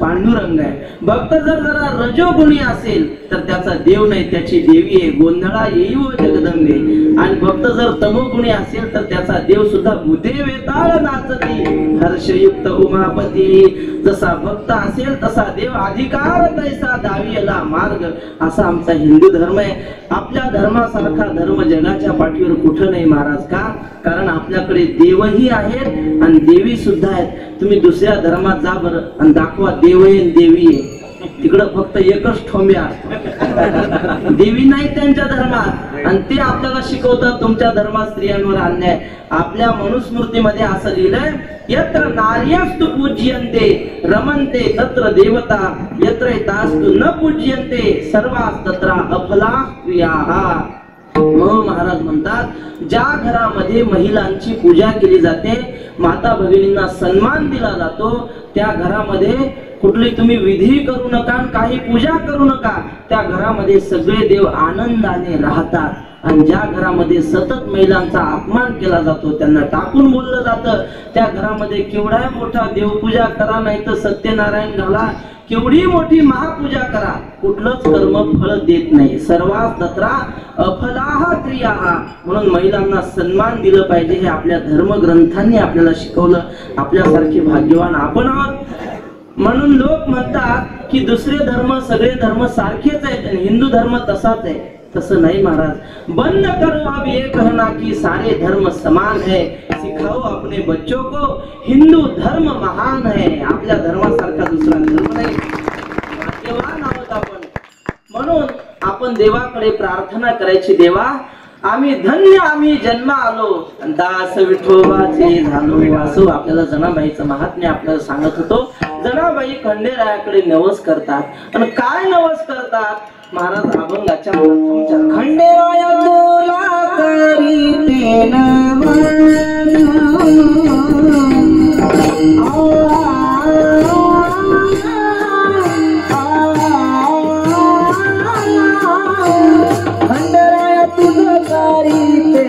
पांडुरंग आहे. भक्त जर जरा रजोगुणी असेल तर त्याचा देव नाही, त्याची देवी आहे. गोंधळा येईव जगदंबे. आणि भक्त जर तमोगुणी असेल तर त्याचा देव सुद्धा भूते वेताळ नाचती हर्षयुक्त उमापती. जसा भक्त असेल तसा देव, अधिकार तैसा दाविला मार्ग. असा आमचा हिंदू धर्म आहे. आपल्या धर्मासारखा धर्म जगाच्या पाठीवर कुठं नाही महाराज. का? कारण आपल्याकडे देवही आहेत आणि देवी सुद्धा आहेत. तुम्ही दुसऱ्या धर्मात जा बरं आणि दाखवा देव आहे देवी आहे, तिकडं फक्त एकच ठोंब्या असतो, देवी नाही त्यांच्या धर्मात. आणि ते आपल्याला शिकवतात तुमच्या धर्मात स्त्रियांवर अन्याय. आपल्या मनुस्मृतीमध्ये असं लिहिलंय, यत्र नार्यस्तु पूज्यन्ते रमन्ते तत्र देवता, यत्र तास्तु न पूज्यन्ते सर्वास तत्र अफला क्रियाः. म्हणून महाराज म्हणतात, ज्या घरामध्ये महिलांची पूजा केली जाते, माता भगिनींना सन्मान दिला जातो, त्या घरामध्ये कुठली तुम्ही विधी करू नका, काही पूजा करू नका. त्या घरामध्ये सगळे देव आनंदाने राहतात. आणि ज्या घरामध्ये सतत महिलांचा अपमान केला जातो, त्यांना टाकून बोललं जातं, त्या घरामध्ये केवढा मोठा देवपूजा करा, नाही तर सत्यनारायण घाला, केवढी मोठी महापूजा करा, कुठलंच कर्म फळ देत नाही. सर्वास तत्रा अफलाः क्रियाः. म्हणून महिलांना सन्मान दिलं पाहिजे, हे आपल्या धर्मग्रंथांनी आपल्याला शिकवलं. आपल्यासारखे भाग्यवान आपण आहोत. म्हणून लोक म्हणतात की दुसरे धर्म सगळे धर्म सारखेच आहेत आणि हिंदू धर्म तसाच आहे, तसं नाही महाराज। बंद करो अब ये कहना कि सारे धर्म समान है, सिखाओ अपने बच्चों को हिंदू धर्म महान है। आपल्या धर्मासारखा दुसरा धर्म नाही, भाग्यवान आहोत आपण। म्हणून आपण देवाकडे प्रार्थना करायची, देवा आम्ही धन्य आम्ही जन्म आलो, दास विठोबाचे झालो। असं आपल्याला जनाबाईचं महात्म्य आपल्याला सांगत होतो। जनाबाई खंडेरायाकडे नवस करतात आणि काय नवस करतात महाराज अभंगाच्या माध्यमातून, खंडेराया तुला करीते नमन, खंडेराया तुझं करीते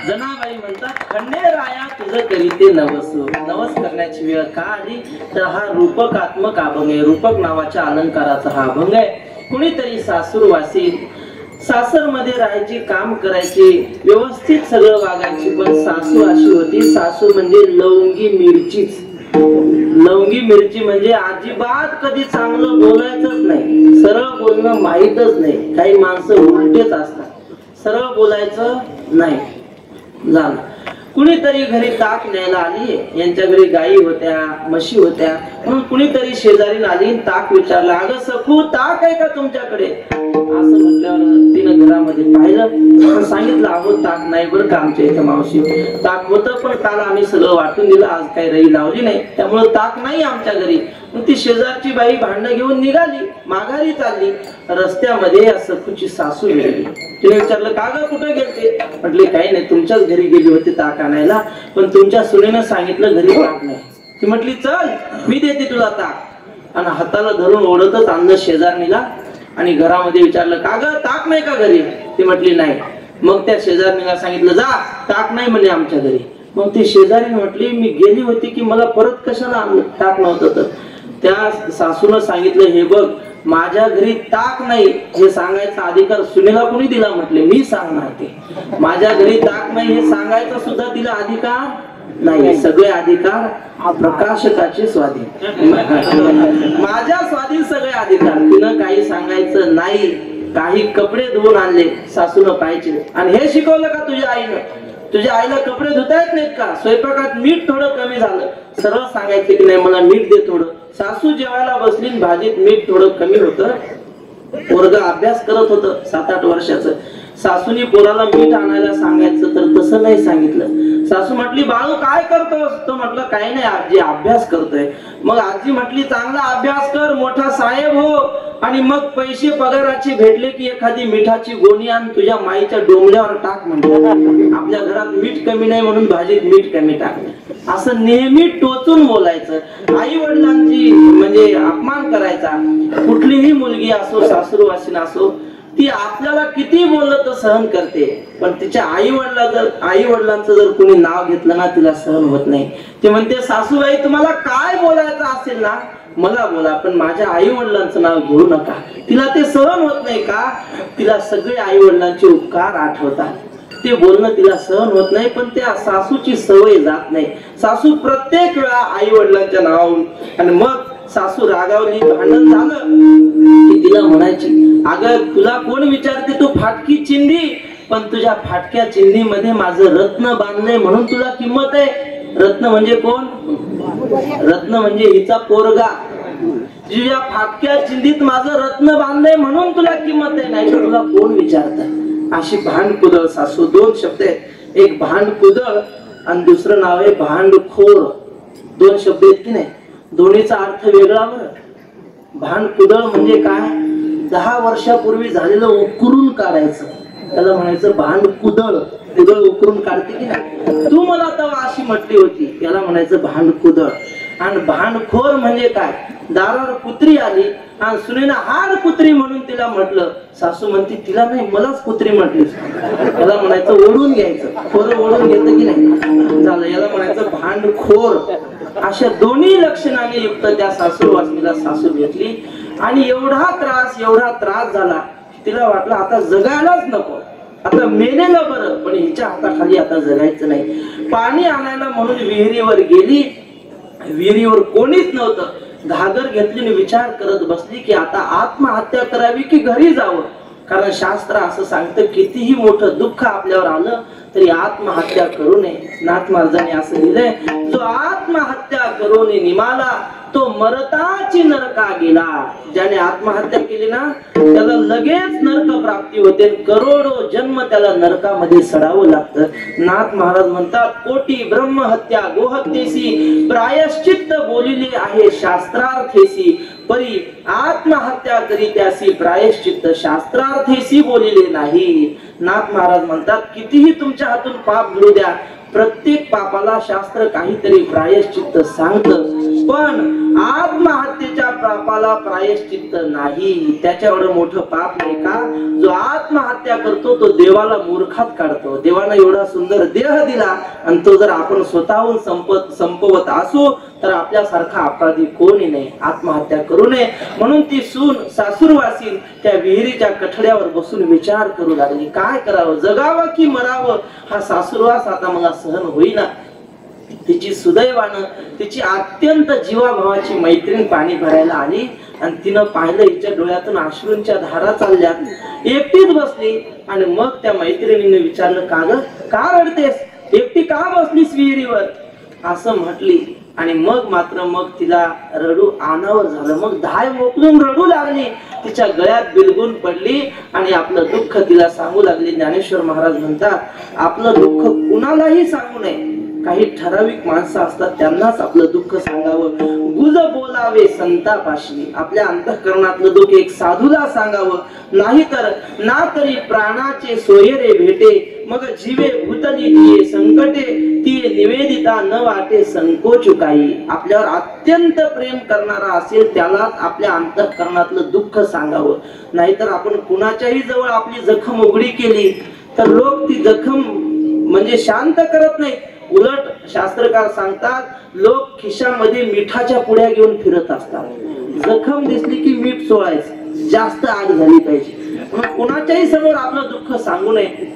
जनाबाई म्हणतात खंडेराया तुझं करीते नवस। नवस करण्याची वेळ का आली तर हा रूपकात्मक अभंग आहे, रूपक नावाच्या अलंकाराचा हा अभंग आहे। कुणीतरी सासूरवासी सासर मध्ये राहायची, काम करायची, व्यवस्थित सगळं वागायची, पण सासू अशी होती, सासू म्हणजे लवंगी मिरचीच। लवंगी मिरची म्हणजे अजिबात कधी चांगलं बोलायचंच नाही, सरळ बोलणं माहीतच नाही। काही माणसं उलटेच असतात, सरळ बोलायचं नाही। झालं कुणीतरी घरी ताक न्यायला आली, यांच्या घरी गायी होत्या, म्हशी होत्या, म्हणून कुणीतरी शेजारी आली, ताक विचारला, अगं सखू ताक आहे का तुमच्याकडे? असं म्हटल्यावर तिनं घरामध्ये पाहिलं, सांगितलं अहो ताक नाही बरं का आमच्या इथं मावशी, ताक होतं पण काल आम्ही सगळं वाटून दिलं, आज काही रई लावली नाही त्यामुळे ताक नाही आमच्या घरी. मग ती शेजारची बाई भांडं घेऊन निघाली, माघारी चालली. रस्त्यामध्ये या सखूची सासू गेली. तिने विचारलं का ग कुठे गेलते? म्हटले काही नाही, तुमच्याच घरी गेली होती ताक आणायला, पण तुमच्या सुनेनं सांगितलं घरी ताक नाही. ती म्हटली चल मी देते तुला ताक, आणि हाताला धरून ओढतच आणलं शेजारणीला आणि घरामध्ये विचारलं का ग ताक नाही का घरी? ती म्हटली नाही. मग त्या शेजारणीला सांगितलं जा ताक नाही म्हणे आमच्या घरी. मग ती शेजारी म्हटली मी गेली होती की मला परत कशाला आणलं, ताक नव्हतं तर. त्या सासूनं सांगितलं हे बघ माझ्या घरी ताक नाही हे सांगायचा अधिकार सुनेला कोणी दिला? म्हटले मी सांगणार ते. माझ्या घरी ताक नाही हे सांगायचा सुद्धा तिला अधिकार नाही. सगळे अधिकार प्रकाशकाचे स्वाधीन, माझ्या स्वाधीन सगळे अधिकार. तिनं काही सांगायचं नाही. काही कपडे धुवून आणले सासूनं पाहिजे, आणि हे शिकवलं का तुझ्या आईनं? तुझ्या आईला कपडे धुता येत नाहीत का? स्वयंपाकात मीठ थोडं कमी झालं, सरळ सांगायचं की नाही मला मीठ दे थोडं. सासू जेवायला बसली, भाजीत मीठ थोडं कमी होतं. पोरगा अभ्यास करत होतं 7-8 वर्षाचं. सासूनी पोराला मीठ आणायला सांगायचं तर तसं नाही सांगितलं. सासू म्हटली बाळू काय करतोस? तो म्हटलं काही नाही आजी अभ्यास करतोय. मग आजी म्हटली चांगला अभ्यास कर, मोठा साहेब हो, आणि मग पैसे पगाराचे भेटले की एखादी मिठाची गोणी आण तुझ्या माईच्या डोंबल्यावर टाक. म्हणजे आपल्या घरात मीठ कमी नाही म्हणून भाजीत मीठ कमी टाकलं. असं नेहमी टोचून बोलायचं. आई वडिलांची म्हणजे अपमान करायचा. कुठलीही मुलगी असो सासरूवासीन असो ती आपल्याला किती बोललं तर सहन करते, पण तिच्या आई वडिलांचं जर कोणी नाव घेतलं ना तिला सहन होत नाही. ती म्हणते सासूबाई तुम्हाला काय बोलायचं असेल ना मला बोला, पण माझ्या आई वडिलांचं नाव घेऊ नका. तिला ते सहन होत नाही का? तिला सगळे आई वडिलांचे उपकार आठवतात. ते बोलणं तिला सहन होत नाही, पण त्या सासूची सवय जात नाही. सासू प्रत्येक वेळा आई वडिलांच्या नावावरून. आणि मग सासू रागावली, भांडण झालं की तिला म्हणायची अगं तुला कोण विचारते तू फाटकी चिंधी, पण तुझ्या फाटक्या चिंधीमध्ये माझं रत्न बांधलंय म्हणून तुला किंमत आहे. रत्न म्हणजे कोण? रत्न म्हणजे हिचा पोरगा. तुझ्या फाटक्या चिंधीत माझं रत्न बांधलंय म्हणून तुला किंमत आहे, नाही तर तुला कोण विचारत? अशी भांडकुदळ सासू. 2 शब्द आहेत, एक भांडकुदळ आणि दुसरं नाव आहे भांडखोर. 2 शब्द आहेत की नाही, दोन्हीचा अर्थ वेगळा बरं. भांडकुदळ म्हणजे काय? 10 वर्षापूर्वी झालेलं उकरून काढायचं, त्याला म्हणायचं भांडकुदळ. कुदळ उकरून काढते की नाही, तू मला तेव्हा अशी म्हटली होती, त्याला म्हणायचं भांडकुदळ. आणि भांडखोर म्हणजे काय? दारावर कुत्री आली आणि सुनेनं हाड कुत्री म्हणून तिला म्हटलं. सासू म्हणते तिला नाही मलाच कुत्री म्हटलीस. त्याला म्हणायचं ओढून घ्यायचं. खोरं ओढून घेतं की नाही, झालं. याला म्हणायचं भांडखोर. अशा दोन्ही लक्षणाने युक्त त्या सासूरवासनीला सासू भेटली. आणि एवढा त्रास झाला, तिला वाटलं आता जगायलाच नको, आता मेलेलं बरं, पण हिच्या हाताखाली आता जगायचं नाही. पाणी आणायला म्हणून विहिरीवर गेली. विहिरीवर कोणीच नव्हतं. घागर घेतली आणि विचार करत बसली की आता आत्महत्या करावी की घरी जावं. कारण शास्त्र असं सांगतं कितीही मोठं दुःख आपल्यावर आलं तरी आत्महत्या करू नये. नाथ महाराजांनी असं लिहिलंय, जो आत्महत्या करून निमाला तो मरताची नरका गेला. ज्याने आत्महत्या केली ना त्याला लगेच नरक प्राप्ती होते. करोडो जन्म त्याला नरकामध्ये सडावं लागतं. नाथ महाराज म्हणतात कोटी ब्रह्महत्या गोहत्येसी प्रायश्चित्त बोलिले आहे शास्त्रार्थेसी, परी आत्महत्या करीत्यासी प्रायश्चित्त शास्त्रार्थेसी बोलिले नाही. नाथ महाराज म्हणतात कितीही तुमच्या हातून पाप घडू द्या, प्रत्येक पापाला शास्त्र काहीतरी प्रायश्चित्त सांगतं, पण आत्महत्येच्या पापाला प्रायश्चित्त नाही. त्याच्या एवढं मोठं पाप नाही का? जो आत्महत्या करतो तो देवाला मूर्खात काढतो. देवानं एवढा सुंदर देह दिला आणि तो जर आपण स्वतःहून संपवत असू तर आपल्यासारखा अपराधी कोणी नाही. आत्महत्या करू नये म्हणून ती सून सासूरवासीन त्या विहिरीच्या कठड्यावर बसून विचार करू लागली, काय करावं, जगावं की मरावं. हा सासूरवास आता मला सहन होईना. तिची सुदैवानं तिची अत्यंत जीवाभावाची मैत्रीण पाणी भरायला आली आणि तिनं पाहिलं हिच्या डोळ्यातून अश्रूंच्या धारा चालल्यात. एकटीच बसली आणि मग त्या मैत्रिणीने विचारलं का ग का रडतेस, एकटी का बसलीस विहिरीवर? असं म्हटली आणि मग मात्र मग तिला रडू आणावर झालं. मग धाय मोकळून रडू लागली, तिच्या गळ्यात बिलगून पडली आणि आपलं दुःख तिला सांगू लागली. ज्ञानेश्वर महाराज म्हणतात, आपलं दुःख कुणालाही सांगू नये. काही ठराविक माणसं असतात, त्यांनाच आपलं दुःख सांगावं. गुज बोलावे संतापाशी, आपल्या अंतःकरणातलं दुःख एक साधूला सांगावं. नाहीतर ना तरी प्राणाचे सोयरे भेटे, मग जीवे भूतली तिये संकटे, ती निवेदिता न वाटे संकोच काही. आपल्यावर अत्यंत प्रेम करणारा असेल त्यालाच आपल्या अंतःकरणातलं दुःख सांगावं. नाहीतर आपण कुणाच्याही जवळ आपली जखम उघडी केली तर लोक ती जखम म्हणजे शांत करत नाही. उलट शास्त्रकार सांगतात, लोक खिशामध्ये मिठाच्या पुड्या घेऊन फिरत असतात. जखम दिसली की मीठ चोळायचं, जास्त आग झाली पाहिजे. म्हणून कुणाच्याही समोर आपलं दुःख सांगू नये.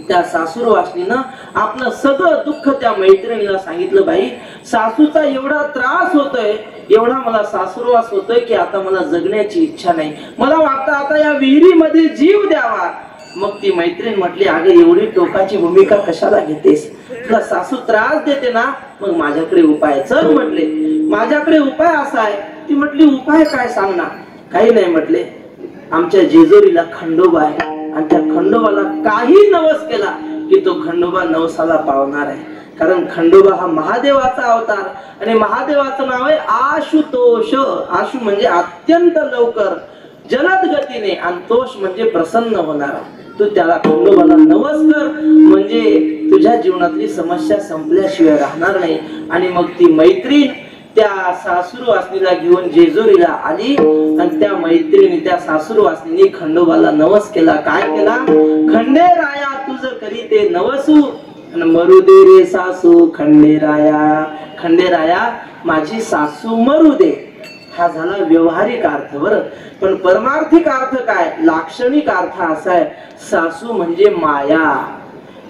त्या सासूरवासनीनं आपलं सगळं दुःख त्या मैत्रिणीला सांगितलं. बाई, सासूचा एवढा त्रास होतोय, एवढा मला सासूरवास होतोय की आता मला जगण्याची इच्छा नाही, मला वाटतं आता या विहिरीमध्ये जीव द्यावा. मग ती मैत्रीण म्हटली, अगं एवढी टोकाची भूमिका कशाला घेतेस, तुला सासू त्रास देते ना, मग माझ्याकडे उपाय. चल म्हटले, माझ्याकडे उपाय असा आहे. ती म्हटली, उपाय काय सांग ना. काही नाही म्हटले, आमच्या जेजुरीला खंडोबा आहे आणि त्या खंडोबाला काही नवस केला की तो खंडोबा नवसाला पावणार आहे. कारण खंडोबा हा महादेवाचा अवतार आणि महादेवाचं नाव आहे आशुतोष. आशु म्हणजे अत्यंत लवकर, जलद गतीने, आणि तोष म्हणजे प्रसन्न होणारा. तू त्याला खंडोबाला नवस कर, म्हणजे तुझ्या जीवनातली समस्या संपल्याशिवाय राहणार नाही. आणि मग ती मैत्रीण त्या सासूरवासनीला घेऊन जेजुरीला आली आणि त्या मैत्रिणी त्या सासूरवासनीने खंडोबाला नवस केला. काय केला? खंडेराया तुझ करीते नवसू मरू दे रे सासू खंडेराया. खंडेराया, माझी सासू मरू दे. हा झाला व्यवहारिक अर्थ. बरं, पण परमार्थिक अर्थ काय? लाक्षणिक अर्थ असा आहे, सासू म्हणजे माया.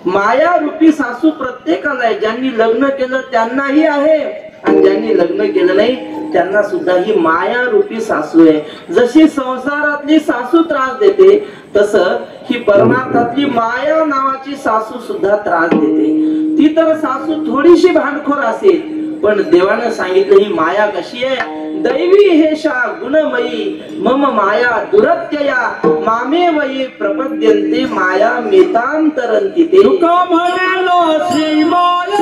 माया रूपी सासू प्रत्येकाला आहे. ज्यांनी लग्न केलं त्यांनाही आहे आणि ज्यांनी लग्न केलं नाही त्यांना सुद्धा ही माया रूपी सासू आहे. जशी संसारातली सासू त्रास देते, तसं ही परमार्थातली माया नावाची सासू सुद्धा त्रास देते. ती तर सासू थोडीशी भांडखोर असेल, पण देवानं सांगितलं ही माया कशी आहे? दैवी हेषा गुणमयी मम माया दुरत्यया मामे वये प्रपद्यन्ते माया मेतांतरन्ति ते. तुका म्हणेलो श्री माया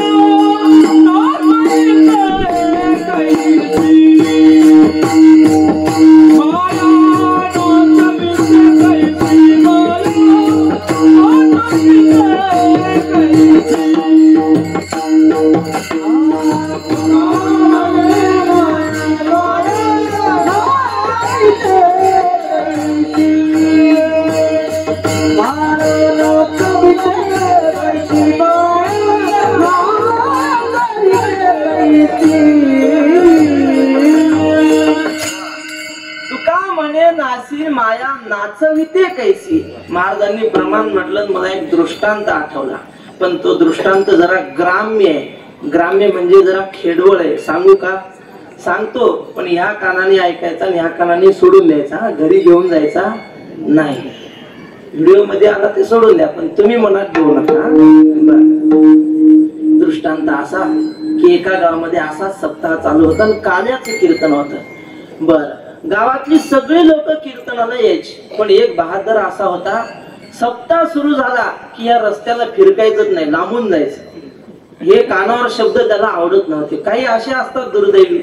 माया नाचविते कैसी. महाराजांनी प्रमाण म्हटलं, मला एक दृष्टांत आठवला, पण तो दृष्टांत जरा ग्राम्य आहे. ग्राम्य म्हणजे जरा खेडवळ आहे. सांगू का? सांगतो, पण ह्या कानाने ऐकायचा आणि ह्या कानाने सोडून द्यायचा, घरी घेऊन जायचा नाही. व्हिडिओ मध्ये आला ते सोडून द्या, पण तुम्ही मनात घेऊ नका. दृष्टांत असा की एका गावामध्ये असा सप्ताह चालू होता आणि काल्याचं कीर्तन होतं. बर, गावातली सगळी लोक कीर्तनाला यायची, पण एक बहादर असा होता, सप्ताह सुरू झाला की या रस्त्याला फिरकायचंच नाही, लांबून जायचं. हे कानावर शब्द त्याला आवडत नव्हते. काही असे असतात दुर्दैवी,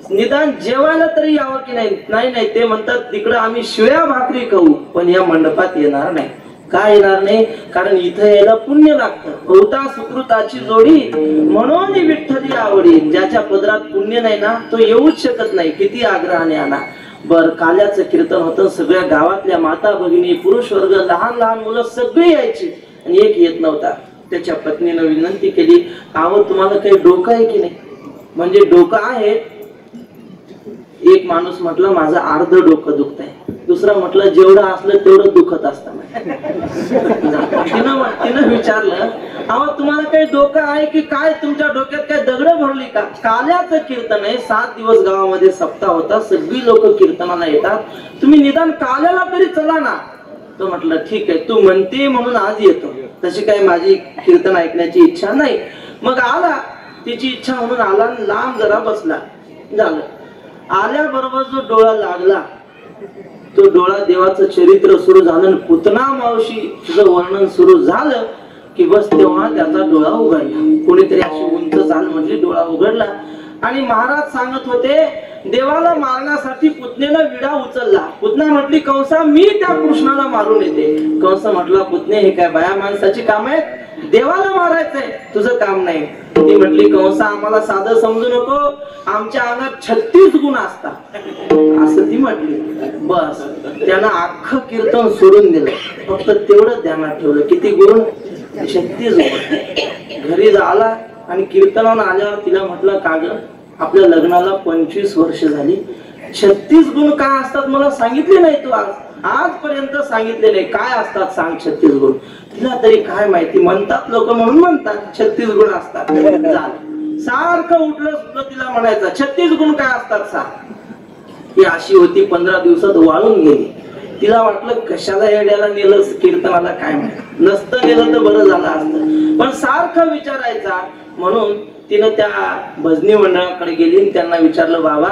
निदान जेवायला तरी यावं की नाही. नाही, ते म्हणतात तिकडं आम्ही शिळ्या भाकरी खाऊ, पण या मंडपात येणार नाही. का येणार नाही? कारण इथं यायला पुण्य लागतं. बहुता सुकृताची जोडी म्हणून विठ्ठली आवडी. ज्याच्या पदरात पुण्य नाही ना, तो येऊच शकत नाही, किती आग्रहाने आला. बर, काल्याचं कीर्तन होतं. सगळ्या गावातल्या माता भगिनी, पुरुष वर्ग, लहान लहान मुलं सगळी यायची आणि एक येत नव्हता. त्याच्या पत्नीनं विनंती केली, आव तुम्हाला काही डोकं आहे की नाही? म्हणजे डोकं आहे. एक माणूस म्हटलं, माझं अर्ध डोकं दुखत आहे. दुसरा म्हटलं, जेवढं असलं तेवढं दुखत असतं. तिनं विचारलं, अहो तुम्हाला काही डोकं आहे की काय? तुमच्या डोक्यात काय दगड भरली का? काल्याचं कीर्तन आहे, 7 दिवस गावामध्ये सप्ताह होता, सगळी लोक कीर्तनाला येतात, तुम्ही निदान काल्याला तरी चला ना. तो म्हटलं, ठीक आहे, तू म्हणते म्हणून आज येतो, तशी काय माझी कीर्तन ऐकण्याची इच्छा नाही. मग आला तिची इच्छा म्हणून आला आणि लांब जरा बसला. झालं. आल्याबरोबर जो डोळा लागला तो डोळा देवाचं चरित्र सुरू झालं आणि पुतना मावशी तुझं वर्णन सुरू झालं की बस तेव्हा त्याचा डोळा उघडला. कोणीतरी अशी उंच चाल म्हटली, डोळा उघडला आणि महाराज सांगत होते देवाला मारण्यासाठी पुतनेनं विडा उचलला. पुतना म्हटली कंसा मी त्या कृष्णाला मारून येते. कंस म्हटला पुतने हे काय बाया माणसाची काम आहेत, देवाला मारायचंय तुझं काम नाही. ती म्हटली कंसा आम्हाला साधं समजू नको, आमच्या अंगात 36 गुण असतात असं ती म्हटली. बस त्यानं अख्खं कीर्तन सोडून दिलं, फक्त तेवढं ध्यानात ठेवलं किती गुण 36 गुण. घरी झाला आणि कीर्तनानं आल्यावर तिला म्हटलं का ग आपल्या लग्नाला 25 वर्ष झाली, 36 गुण काय असतात मला सांगितले नाही तू आजपर्यंत सांगितले नाही, काय असतात सांग 36 गुण. तिला तरी काय माहिती, म्हणतात लोक म्हणून म्हणतात 36 गुण असतात. सारखं उठलं सुटलं तिला म्हणायचं 36 गुण काय असतात सांग. ही अशी होती 15 दिवसात वाळून गेली. तिला वाटलं कशाला येड्याला नेलं कीर्तनाला काय माहिती, नसतं नेलं तर बरं झालं असतं, पण सारखं विचारायचा. म्हणून तिनं त्या भजनी मंडळाकडे गेली आणि त्यांना विचारलं बाबा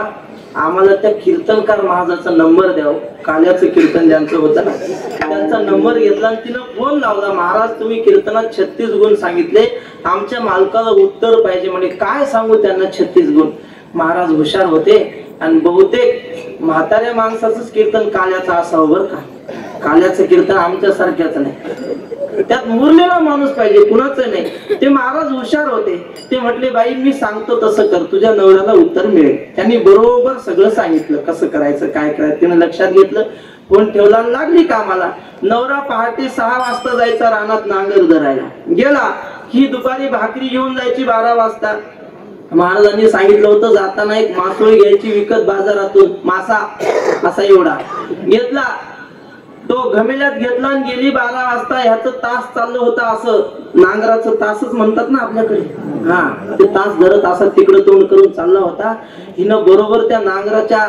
आम्हाला त्या कीर्तनकार महाराजाचा नंबर द्याव. काल्याचं कीर्तन ज्यांचं होतं ना त्यांचा नंबर घेतला आणि तिनं फोन लावला. महाराज तुम्ही कीर्तनात 36 गुण सांगितले, आमच्या मालकाला उत्तर पाहिजे. म्हणजे काय सांगू त्यांना 36 गुण. महाराज हुशार होते आणि बहुतेक म्हाताऱ्या माणसाचंच कीर्तन काल्याचं असावं बरं का. काल्याचं कीर्तन आमच्यासारख्याच नाही, त्यात मुरलेला माणूस पाहिजे, कुणाचं नाही. ते महाराज हुशार होते. ते म्हटले बाई मी सांगतो तसं कर, तुझ्या नवऱ्याला उत्तर मिळेल. त्यांनी बरोबर सगळं सांगितलं कसं करायचं काय करायचं. तिने लक्षात घेतलं, फोन ठेवला आणि लागली कामाला. नवरा पहाटे 6 वाजता जायचा रानात नांगर धरायला. गेला ही दुपारी भाकरी घेऊन जायची 12 वाजता. महाराजांनी सांगितलं होतं जाताना एक मासोळी घ्यायची विकत बाजारातून, मासा असा एवढा घेतला, तो घमेल्यात घेतला आणि गेली 12 वाजता. ह्याचं तास चाललं होतं, असं नांगराचं तासच म्हणतात ना आपल्याकडे, हा ते तास धरत असं तिकडं तोंड करून चालला होता. हिनं बरोबर त्या नांगराच्या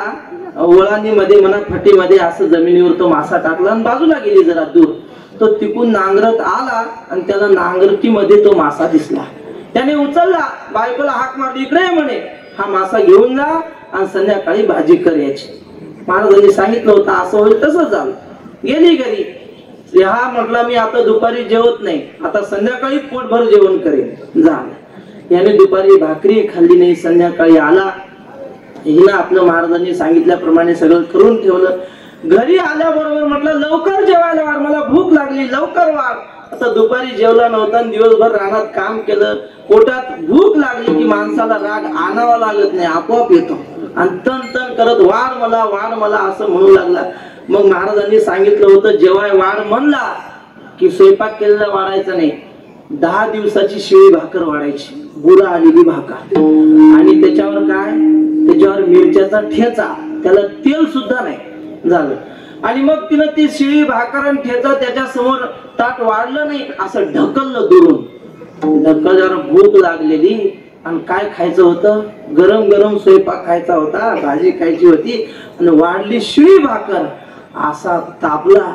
वळानीमध्ये म्हणा फटीमध्ये असं जमिनीवर तो मासा टाकला आणि बाजूला गेली जरा दूर. तो तिकून नांगरत आला आणि त्याला नांगरटीमध्ये तो मासा दिसला. त्याने उचलला, बायकोला हाक मारली इकडे म्हणे, हा मासा घेऊन जा आणि संध्याकाळी भाजी कर याची. महाराजांनी सांगितलं होतं असं होईल तसंच झालं. गेली घरी. हा म्हटला मी आता दुपारी जेवत नाही, आता संध्याकाळी पोटभर जेवण करेन. झालं. याने दुपारी भाकरी खाल्ली नाही. संध्याकाळी आला, हिनं आपलं महाराजांनी सांगितल्याप्रमाणे सगळं करून ठेवलं. घरी आल्याबरोबर म्हटलं लवकर जेवायला वाढ, मला भूक लागली, लवकर वाढ. आता दुपारी जेवला नव्हता, दिवसभर रानात काम केलं. पोटात भूक लागली की माणसाला राग आणावा लागत नाही, आपोआप येतो आणि तन तन करत वाढ मला असं म्हणू लागला. मग महाराजांनी सांगितलं होतं जेवाय वाढ म्हणला की स्वयंपाक केलेला वाढायचा नाही, 10 दिवसाची शिळी भाकर वाढायची, बुरा आलेली भाकर. आणि त्याच्यावर काय, त्याच्यावर मिरच्याचा ठेचा, त्याला तेल सुद्धा नाही. झालं. आणि मग तिनं ती शिळी भाकर आणि ठेचा त्याच्या समोर ताट वाढलं नाही, असं ढकललं दुरून. ढकलल्यावर भूक लागलेली आणि काय खायचं होतं, गरम गरम स्वयंपाक खायचा होता, भाजी खायची होती आणि वाढली शिळी भाकर. असा तापला,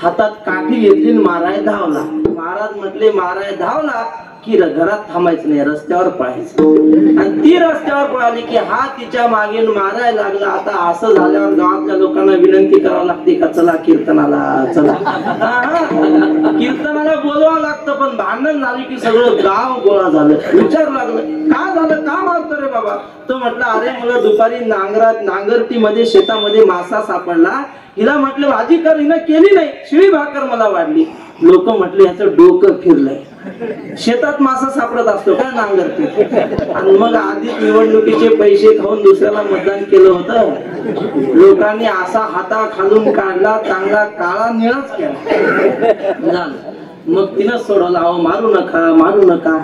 हातात काठी घेतली माराय धावला. महाराज म्हटले माराय धावला की घरात थांबायचं नाही, रस्त्यावर पळायचं. आणि ती रस्त्यावर पळाली की हा तिच्या मागे मारायला लागला. आता असं झाल्यावर गावातल्या लोकांना विनंती करावी लागते का चला कीर्तनाला चला. कीर्तनाला बोलवावं लागतं, पण भांडण झाली की सगळं गाव गोळा झालं. विचारू लागलं का झालं, का मारतो रे बाबा. तो म्हटलं अरे मला दुपारी नांगरटीमध्ये शेतामध्ये मासा सापडला, हिला म्हटलं भाजी कर, हिनं केली नाही, शिळी भाकर मला वाढली. लोक म्हटले ह्याचं डोकं फिरलंय, शेतात मासा सापडत असतो का नांगरटी. आणि मग आधी निवडणुकीचे पैसे खाऊन दुसऱ्याला मतदान केलं होतं. लोकांनी असा हाता खालून काढला, चांगला काळा निळाच केला. मग तिनं सोडवलं, अहो मारू नका.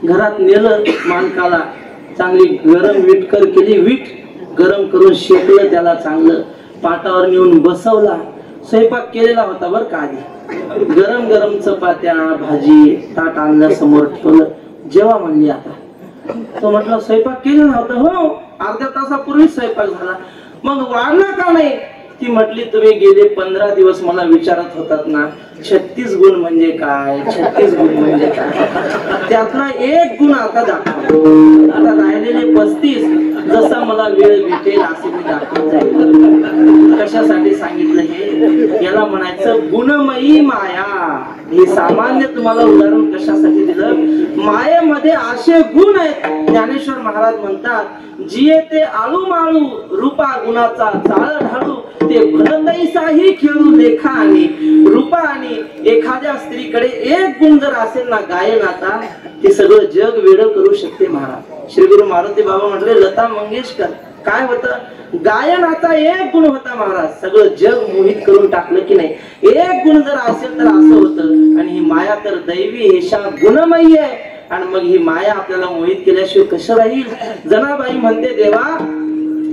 घरात नेलं मालकाला, चांगली गरम विटकर केली, वीट गरम करून शेकलं त्याला चांगलं, पाटावर नेऊन बसवला. स्वयंपाक केलेला होता बर का आधी, गरम गरम चपात्या भाजी ताट आणलं समोर ठेवलं. जेव्हा म्हणली आता. तो म्हटलं स्वयंपाक केलेला नव्हता. हो, अर्ध्या तासापूर्वी स्वयंपाक झाला. मग वाढला का नाही. ती म्हटली तुम्ही गेले 15 दिवस मला विचारत होतात ना 36 गुण म्हणजे काय, 36 गुण म्हणजे काय. त्या त्यातला एक गुण आता दाखव. आता राहिलेले 35 जसा मला वेळ भेटेल असे मी दाखवत जाईल. कशासाठी सांगितलं हे? याला म्हणायचं गुणमयी माया. हे सामान्य तुम्हाला उदाहरण कशासाठी दिलं? मायेमध्ये असे गुण आहेत. ज्ञानेश्वर महाराज म्हणतात, जिये ते आळू माळू रूपा गुणाचा चाळ ढाळू, ते भरतैसाही खेळू लेखा आणि रूपा. आणि एखाद्या स्त्रीकडे एक गुण जर असेल ना गायनाचा, ते सगळं जग वेड करू शकते. महाराज श्री गुरु मारुती बाबा म्हटले, लता मंगेशकर काय होतं? गायनाचा एक गुण होता महाराज, सगळं जग मोहित करून टाकलं की नाही. एक गुण जर असेल तर असं होतं. आणि ही माया तर दैवी हेशा गुणमयी आहे. आणि मग ही माया आपल्याला मोहित केल्याशिवाय कसं राहील? जनाबाई म्हणते, देवा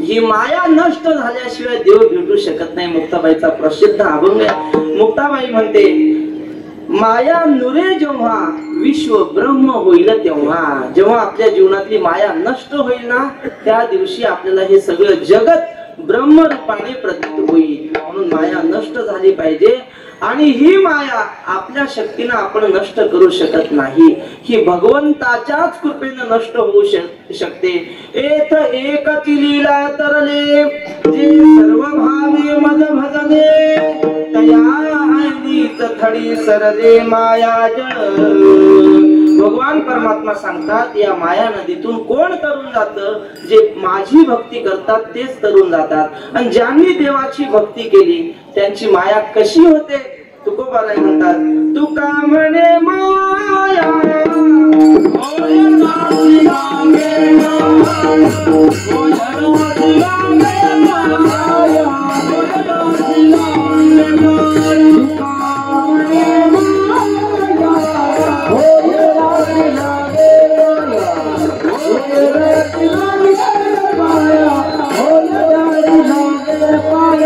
ही माया नष्ट झाल्याशिवाय देव भेटू शकत नाही. मुक्ताबाईचा प्रसिद्ध अभंग आहे. मुक्ताबाई म्हणते, माया नुरे जेव्हा विश्व ब्रह्म होईल तेव्हा. जेव्हा आपल्या जीवनातली माया नष्ट होईल ना, त्या दिवशी आपल्याला हे सगळं जगत ब्रह्मरूपाने प्रतीत होईल. म्हणून माया नष्ट झाली पाहिजे. आणि ही माया आपल्या शक्तीने आपण नष्ट करू शकत नाही. ही भगवंताच्याच कृपेने नष्ट होऊ शकते. एथ एकची लीला तरले, जे सर्व भावे मद भजले, तया ऐनीच थडी सरले माया जळ. भगवान परमात्मा सांगतात, या माया नदीतून कोण तरुण जातं? जे माझी भक्ती करतात तेच तरुण जातात. आणि ज्यांनी देवाची भक्ती केली त्यांची माया कशी होते? तुकोबाराय म्हणतात, तुका म्हणे माया होय दासी लागे माया, होय दासी लागे माया, होय दासी लागे माया. तुका म्हणे माया होय दासी लागे माया, होय दासी लागे माया, होय दासी लागे माया.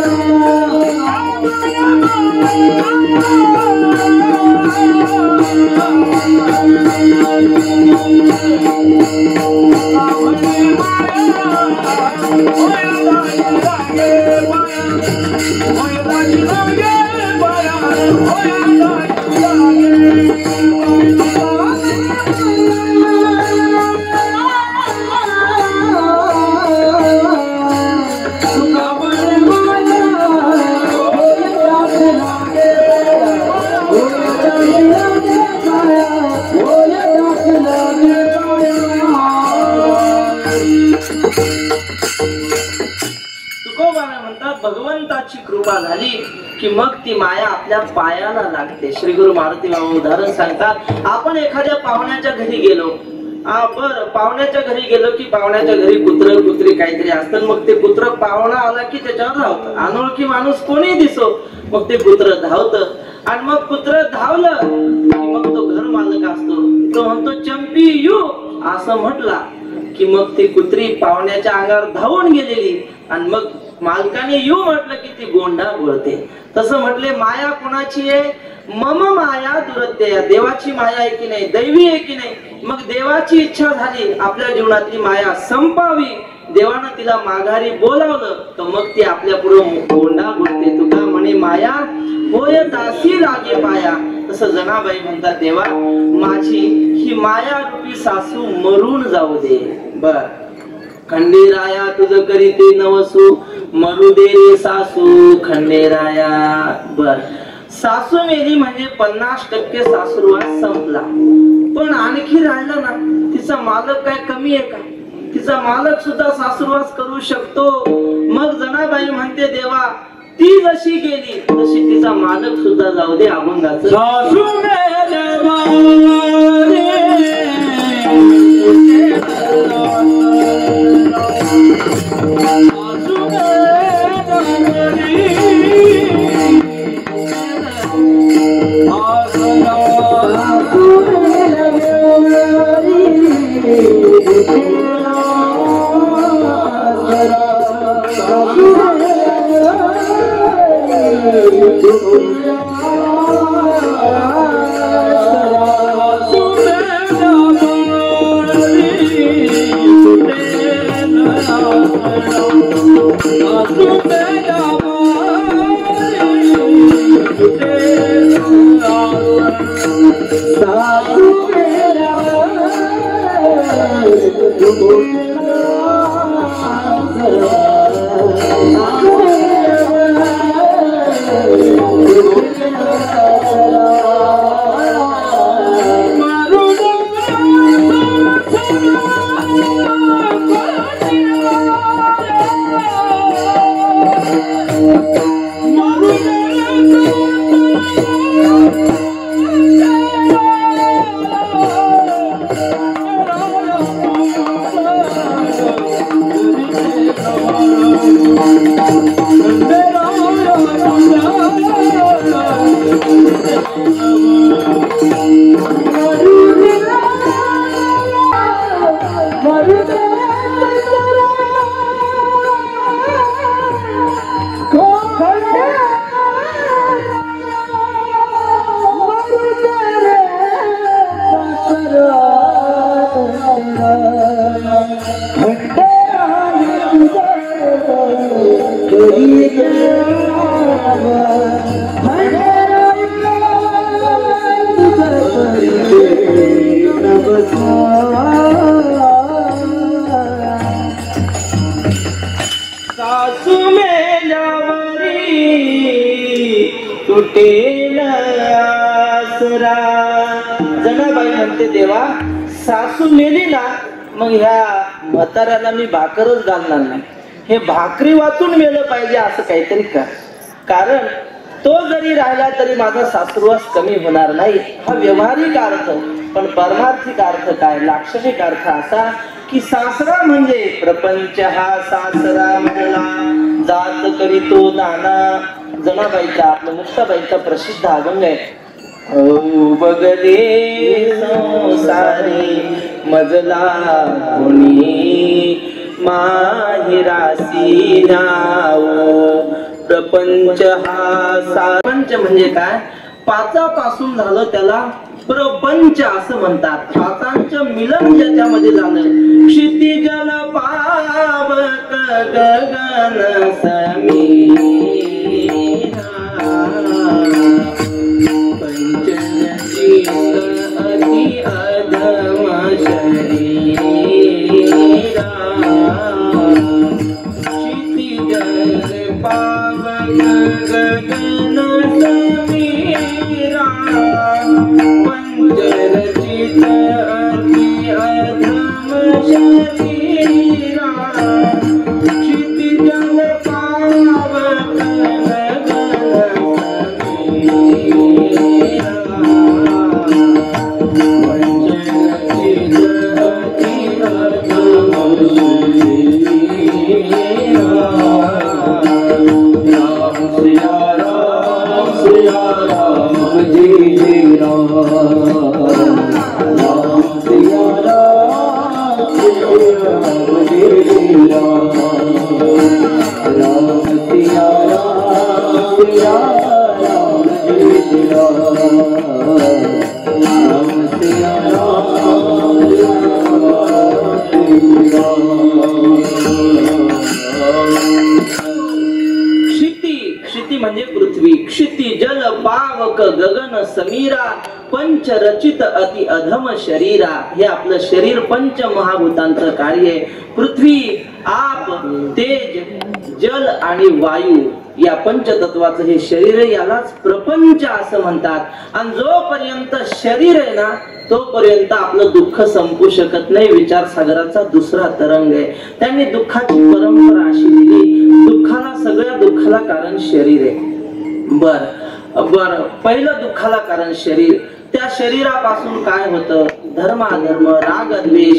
भगवंताची कृपा झाली की मग ती माया आपल्या पायाला लागते. श्री गुरु मारुती बाबा उदाहरण सांगतात, आपण एखाद्या पाहुण्याच्या घरी गेलो. बर पाहुण्याच्या घरी गेलो की पाहुण्याच्या घरी कुत्र कुत्री काहीतरी असतं. मग ते कुत्र पाहुणा आला की त्याच्यावर धावतं. अनोळखी माणूस कोणी दिसो मग ते कुत्र धावतं. आणि मग कुत्र धावलं की मग तो घर मालक असतो, तो म्हणतो चंपी यू असं म्हटला की मग ती कुत्री पाहुण्याच्या अंगावर धावून गेलेली. आणि मग मालकाने यू म्हटलं की ती गोंडा बोलते. तसं म्हटले माया कोणाची आहे? मम माया दुरत्य. देवाची माया आहे की नाही? दैवी आहे की नाही? मग देवाची इच्छा झाली आपल्या जीवनातली माया संपावी, देवानं तिला माघारी बोलावलं तर मग ती आपल्या पुढे गोंडा बोलते. तुका म्हणे माया होय दासी लागे पाया. तसं जनाबाई म्हणतात, देवा माझी ही माया रूपी सासू मरून जाऊ दे. बर खंडेराया तुझ करीते नवसू, मरू दे रे सासू खंडेराया. बर सासू मेली म्हणजे 50% सासूरवास संपला. पण आणखी राहिलं ना, तिचा मालक काय कमी आहे का? तिचा मालक सुद्धा सासूरवास करू शकतो. मग जनाबाई म्हणते, देवा ती जशी गेली तशी तिचा मालक सुद्धा जाऊ दे. अभंगाचं सासू सासू सासू मेल्यावरी तुटेल आसरा. जनाबाई म्हणते देवा सासू मेली ना मग ह्या म्हाताऱ्याला मी भाकरच घालणार नाही. हे भाकरी वाचून मेलं पाहिजे असं काहीतरी कर. कारण तो जरी राहिला तरी माझा सासुरवास कमी होणार नाही. हा व्यवहारिक अर्थ. पण परमार्थिक अर्थ काय? लाक्षणिक अर्थ असा की सासरा म्हणजे प्रपंच हा सासरा म्हणला. जात करीतो नाना. जनाबाईचा आपल्या मुक्ताबाईचा प्रसिद्ध अभंग आहे. हो बगले संसारी मजला कोणी माहिरासी नाव. प्रपंच हा प्रपंच म्हणजे काय? पाचापासून झालं त्याला प्रपंच असं म्हणतात. पाचांचं मिलन ज्याच्यामध्ये झालं. क्षितिजल पावक गगन समीरा. पंचनची अति अधम शरीरा. क्षितिजल पावक गगन समीरा. पंचरचित अति अधम शरीरा. क्षितिजल पावक गगन समीरा. पंचरचित अति अधम शरीरा. राम सिया राम जी जी राम. राम सिया राम जी जी राम. राम सिया राम जी जी राम. राम सिया राम जी जी राम. क्षिती म्हणजे पृथ्वी. क्षिती जल पावक गगन समीरा. पंचरचित अति अधम शरीरा. हे आपलं शरीर पंच महाभूतांचं कार्य आहे. पृथ्वी, आप, तेज, जल आणि वायू या पंचतत्वाचं हे शरीर आहे. यालाच प्रपंच असं म्हणतात. आणि जोपर्यंत शरीर आहे ना तोपर्यंत आपलं दुःख संपू शकत नाही. विचारसागराचा दुसरा तरंग आहे. त्यांनी दुःखाची परंपरा अशी दिली. दुःखाला, सगळ्या दुःखाला कारण शरीर आहे. बर पहिलं दुःखाला कारण शरीर. त्या शरीरापासून काय होतं? धर्म अधर्म, राग द्वेष.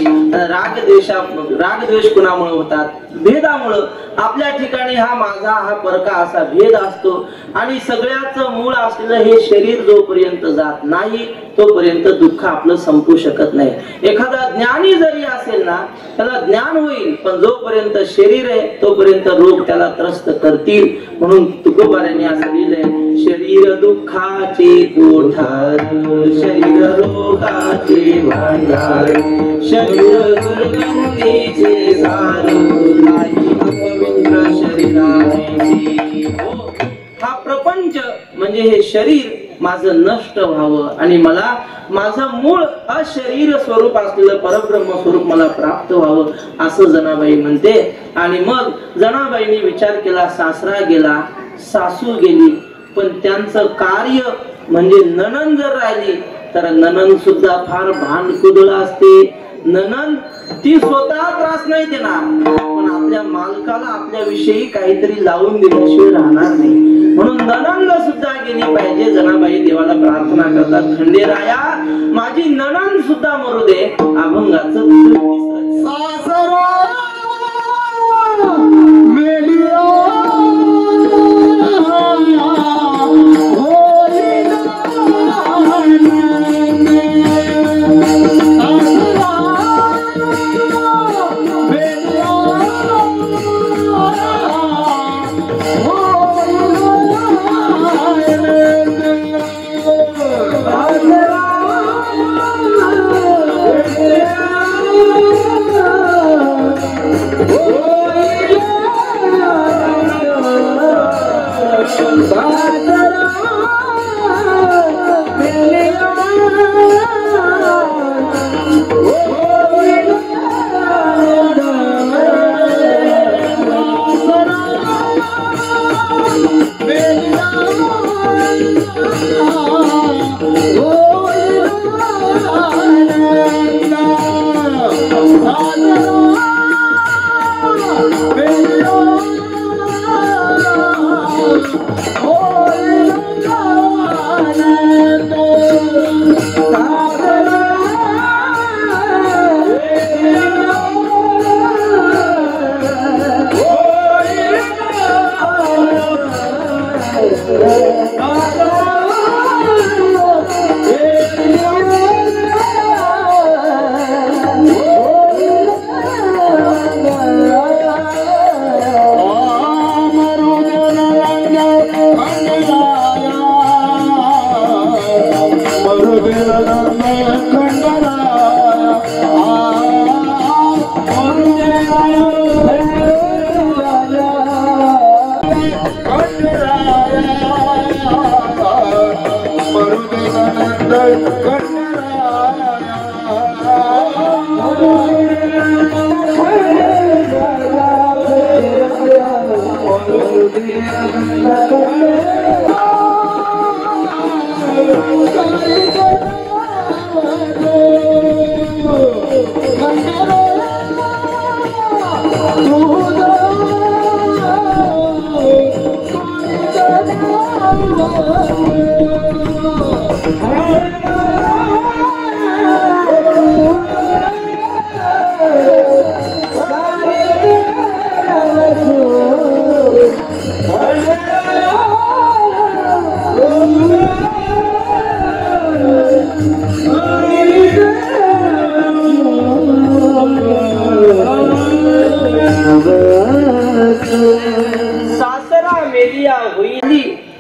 राग द्वेष कुणामुळे होतात? भेदामुळं. आपल्या ठिकाणी हा माझा, हा परका असा भेद असतो. आणि सगळ्याच मूळ असलेलं हे शरीर जोपर्यंत जात नाही तोपर्यंत दुःख आपलं संपू शकत नाही. एखादा ज्ञानी जरी असेल ना त्याला ज्ञान होईल, पण जोपर्यंत शरीर आहे तोपर्यंत रोग त्याला त्रस्त करतील. म्हणून तुकोबारांनी असं लिहिलंय, शरीर दुःखाचे कोठार, शरीर रोगाचे भांडार, शरीर दुर्गंधीचे सार, काही अपवित्र शरीराची. हा प्रपंच म्हणजे हे शरीर माझं नष्ट व्हावं आणि मला माझं मूळ अशरीर स्वरूप असलेलं परब्रह्म स्वरूप मला प्राप्त व्हावं असं जनाबाई म्हणते. आणि मग जनाबाईंनी विचार केला. सासरा गेला, सासू गेली, पण त्यांचं कार्य म्हणजे नणंद जर राहिली तर नणंद सुद्धा फार भांडकुदळ असते. नणंद ती स्वतः त्रास नाही देणार, पण आपल्या मालकाला आपल्याविषयी काहीतरी लावून दिल्याशिवाय राहणार नाही. म्हणून नणंद सुद्धा गेली पाहिजे. जनाबाई देवाला प्रार्थना करतात, खंडेराया माझी नणंद सुद्धा मरू दे, अभंगाचं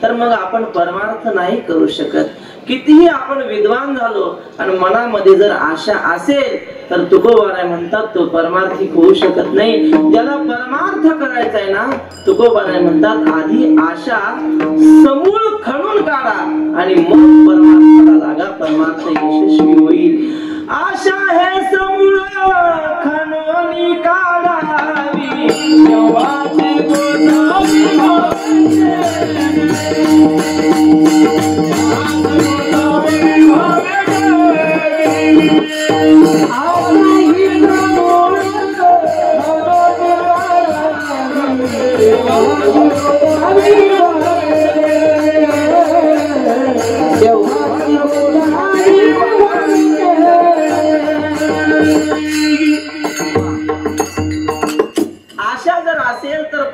तर मग आपण परमार्थ नाही करू शकत. कितीही आपण विद्वान झालो आणि मनामध्ये जर आशा असेल तर तुकोबाराय म्हणतात तो परमार्थिक होऊ शकत नाही. ज्याला परमार्थ करायचा आहे ना, तुकोबाराय म्हणतात आधी आशा समूळ खणून काढा आणि मग परमार्थाला लागा, परमार्थ यशस्वी होईल. आशा हे समूळ खणून काढावी, देवाचे गोसावी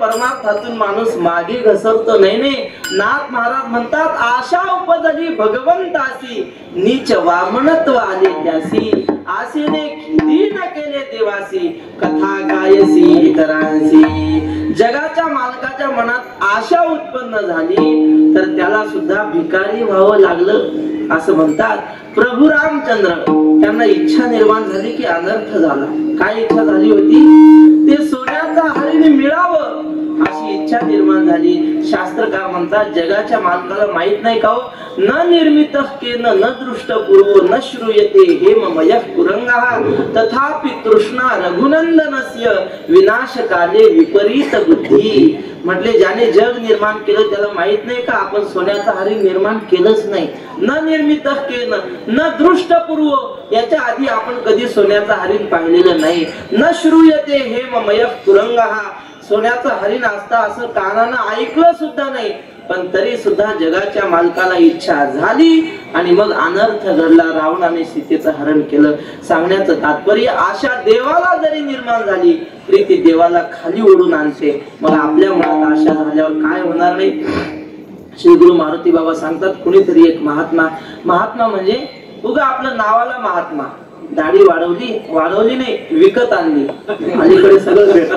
परमार्थातून माणूस मागे घसरतो. नाही, नाथ महाराज म्हणतात आशा उपजली भगवंतासी, नीच वामनत्व आले त्यासी, आसेने दीन केले देवासी, कथा गायसी इतरांसी. जगाच्या मालकाच्या मनात आशा उत्पन्न झाली तर त्याला सुद्धा भिकारी व्हावं लागलं असं म्हणतात. प्रभू रामचंद्र त्यांना इच्छा निर्माण झाली की अनर्थ झाला. काय इच्छा झाली होती? ते सोन्याचा हरिण मिळावं अशी इच्छा निर्माण झाली. शास्त्रकार म्हणतात जगाच्या मालकाला माहित नाही का हो, न निर्मित केन न दृष्ट पूर्व न श्रूयते हेममय कुरंगः तथापि तृष्णा रघुनंदनस्य विनाशकाले विपरीत बुद्धी. म्हटले ज्याने जग निर्माण केलं त्याला माहित नाही का आपण सोन्याचा हरिण निर्माण केलंच नाही. न निर्मित केन न दृष्ट पूर्व, याच्या आधी आपण कधी सोन्याचा हरिण पाहिलेलं नाही. न श्रूयते हेममय कुरंगः, सोन्याचं हरिण असता असं कानानं ऐकलं सुद्धा नाही. पण तरी सुद्धा जगाच्या मालकाला इच्छा झाली आणि मग अनर्थ घडला. रावणाने सीतेचं हरण केलं. सांगण्याचं तात्पर्य आशा देवाला जरी निर्माण झाली तरी ती देवाला खाली ओढून आणते. मग आपल्या मनात आशा झाल्यावर काय होणार नाही. श्री गुरु मारुती बाबा सांगतात कुणीतरी एक महात्मा म्हणजे उगा आपलं नावाला महात्मा, दाढी वाढवली नाही विकत आणली. अलीकडे सगळं भेटतं,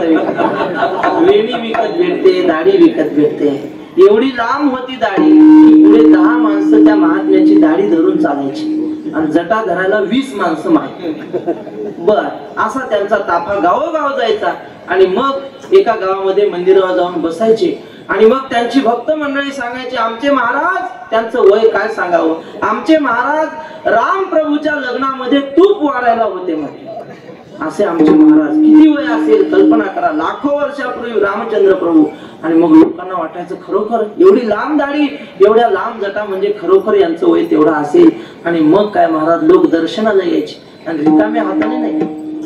वेणी विकत भेटते, दाढी विकत भेटते. एवढी लांब होती दाढी की पुढे 10 माणसं त्या महात्म्याची दाढी धरून चालायची आणि जटा धरायला 20 माणसं मागे. बर असा त्यांचा ताफा गावोगाव जायचा आणि मग एका गावामध्ये मंदिरावर जाऊन बसायचे आणि मग त्यांची भक्त मंडळी सांगायची आमचे महाराज, त्यांचं वय काय सांगावं, आमचे महाराज राम प्रभूच्या लग्नामध्ये तूप वाढायला होते म्हणे. असे आमचे महाराज. किती वय असेल कल्पना करा, लाखो वर्षापूर्वी रामचंद्र प्रभू. आणि मग लोकांना वाटायचं खरोखर एवढी लांब दाढी एवढ्या लांब जटा म्हणजे खरोखर यांचं वय तेवढं असेल. आणि मग काय महाराज लोक दर्शनाला यायचे आणि रिकाम्या हाताने नाही,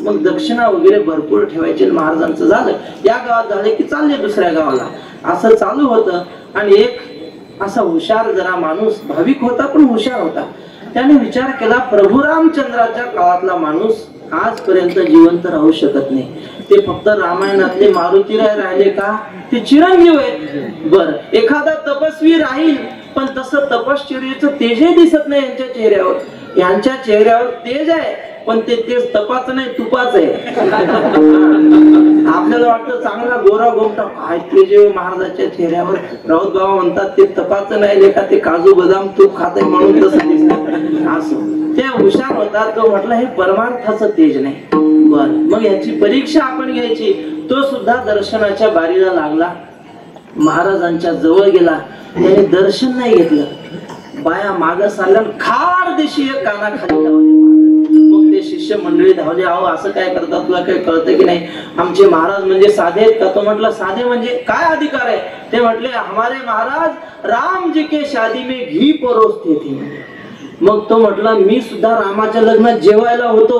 मग दक्षिणा वगैरे भरपूर ठेवायचे. महाराजांचं झालं या गावात झाले की चालले दुसऱ्या गावाला, असं चालू होतं. आणि एक असा हुशार जरा माणूस, भाविक होता पण हुशार होता, त्याने विचार केला प्रभू रामचंद्राच्या काळातला माणूस आजपर्यंत जिवंत राहू शकत नाही. ते फक्त रामायणातले मारुतीराय राहिले का, ते चिरंजीव आहेत. बर एखादा तपस्वी राहील पण तसं तपश्चर्येचं तेजही दिसत नाही यांच्या चेहऱ्यावर. यांच्या चेहऱ्यावर तेज आहे पण ते तेज तपाच नाही तुपाच आहे. आपल्याला वाटतं चांगला गोरा गोमटा काय तेज महाराजाच्या चेहऱ्यावर. राऊत बाबा म्हणतात ते तपाच नाही लेखा, ते काजू बदाम तूप खात आहे म्हणून तसं दिसत. असं ते हुशार होता. तो म्हटलं हे परमार्थाचं तेज नाही. बर मग याची परीक्षा आपण घ्यायची. तो सुद्धा दर्शनाच्या बारीला लागला, महाराजांच्या जवळ गेला, त्याने दर्शन नाही घेतलं. बाया माग सारल्या खाड दिशी कानाखाली लावली. मग ते शिष्य मंडळी धावले, अहो असं काय करतात, तुला काही कळतं की नाही, आमचे महाराज म्हणजे साधे आहेत का. तो म्हटलं साधे म्हणजे काय अधिकार आहे. ते म्हटले हमारे महाराज राम जी के शादी में घी परोसते थे. मग तो म्हटला मी सुद्धा रामाच्या लग्नात जेवायला होतो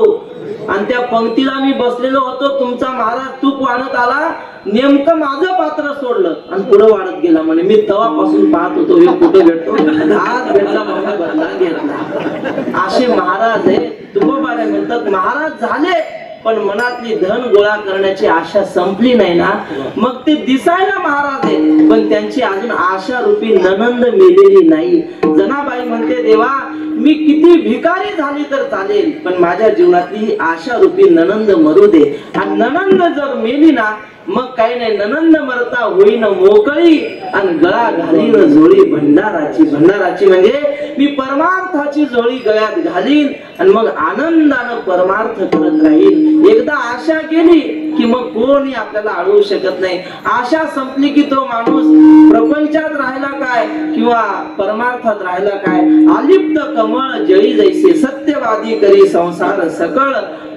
आणि त्या पंक्तीला मी बसलेलो होतो. तुमचा महाराज तूप वाढत आला, नेमकं माझं पात्र सोडलं आणि पुढे वाढत गेला. म्हणे मी तवापासून पाहत होतो हे कुठं भेटतो, आज भेटला म्हणून बदला घेतला. असे महाराज आहे. तुकोबारे म्हणतात महाराज झाले पण मनातली धन गोळा करण्याची आशा संपली नाही ना. मग ते दिसायला महाराज आहे पण त्यांची अजून आशा रूपी ननंद मेलेली नाही. जनाबाई म्हणते देवा मी किती भिकारी झाली तर चालेल पण माझ्या जीवनातली ही आशा रूपी ननंद मरू दे. आणि ननंद जर मेली ना मग काही नाही, ननंद मरता होईन मोकळी आणि गळा घालीन जोळी भंडाराची. भंडाराची म्हणजे मी परमार्थाची जोळी गळ्यात घालीन आणि मग आनंदानं परमार्थ करत राहील. एकदा आशा केली की मग कोणी आपल्याला अडवू शकत नाही. आशा संपली की तो माणूस प्रपंचात राहिला काय किंवा परमार्थात राहिला काय. अलिप्त कमळ जळी जैसे सत्यवादी करी संसार सकळ.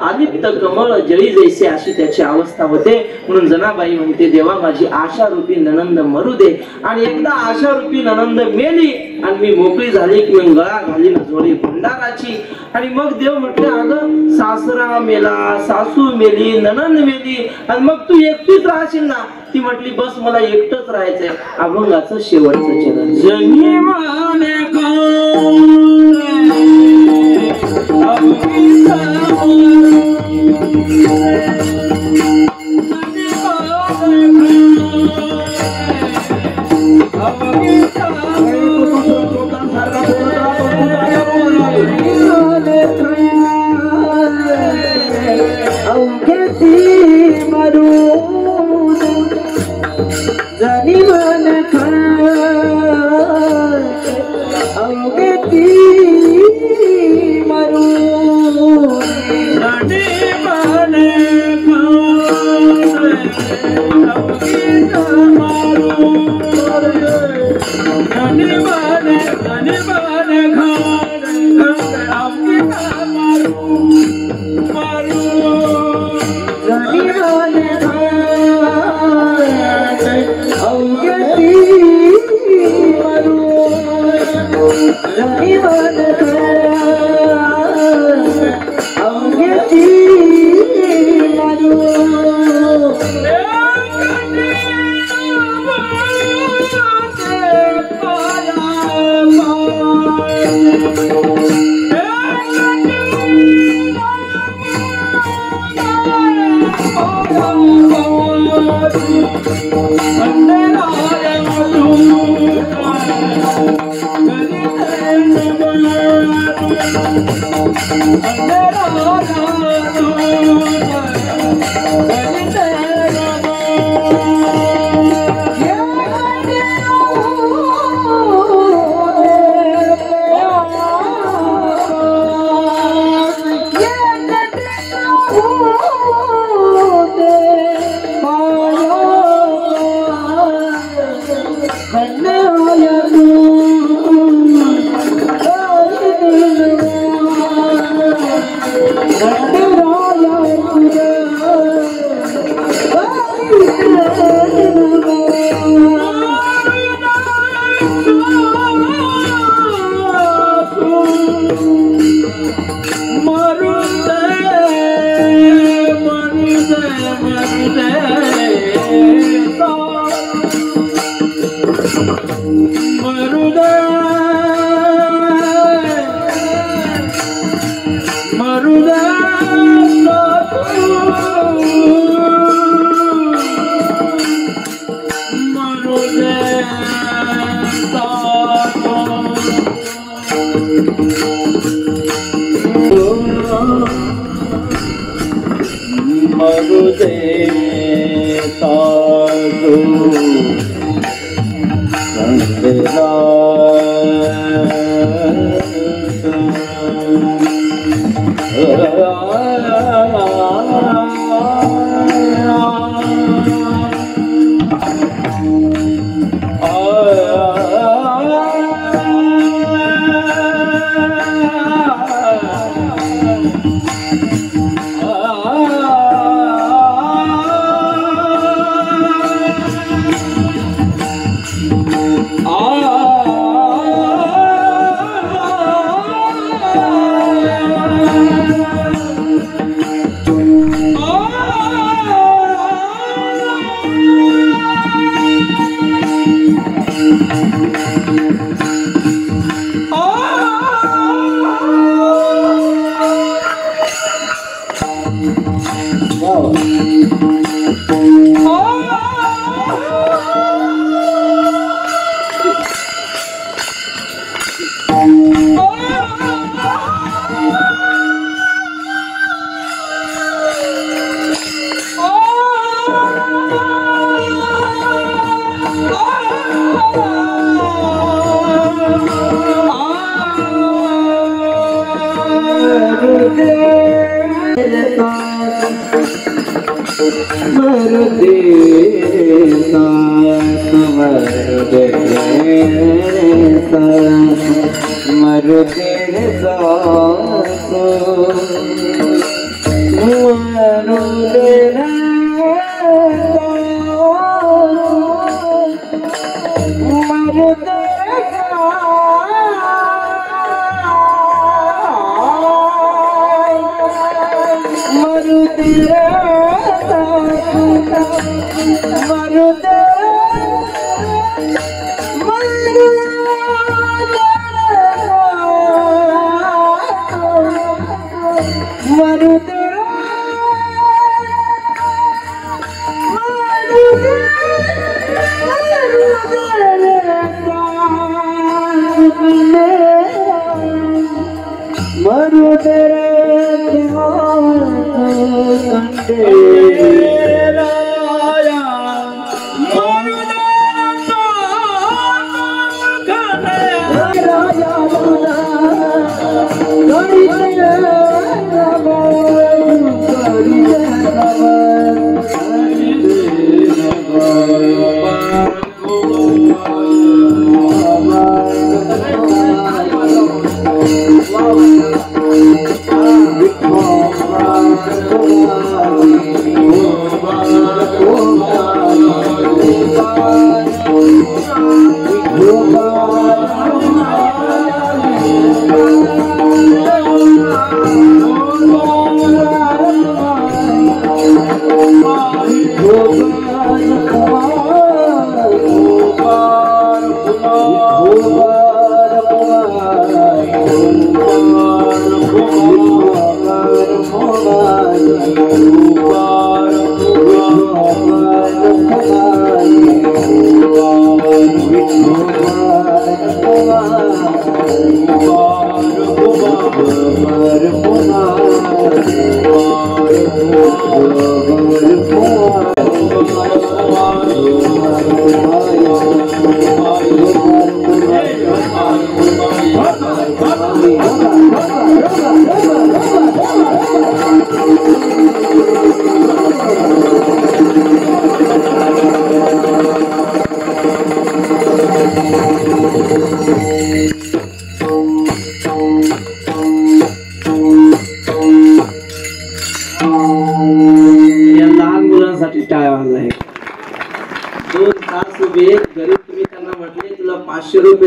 अलिप्त कमळ जळी जैसे अशी त्याची अवस्था होते. म्हणून जनाबाई म्हणते देवा माझी आशा रूपी ननंद मरू दे. आणि एकदा आशा रूपी ननंद मेली आणि मी मोकळी झाली की मग गळा घालीन जोडी भंडाराची. आणि मग देव म्हटले अगं सासरा मेला, सासू मेली, ननंद मेली आणि मग तू एकटीच राहशील ना. ती म्हटली बस मला एकटच राहायचंय. अभंगाचं शेवटचं चरण जनी माने Oh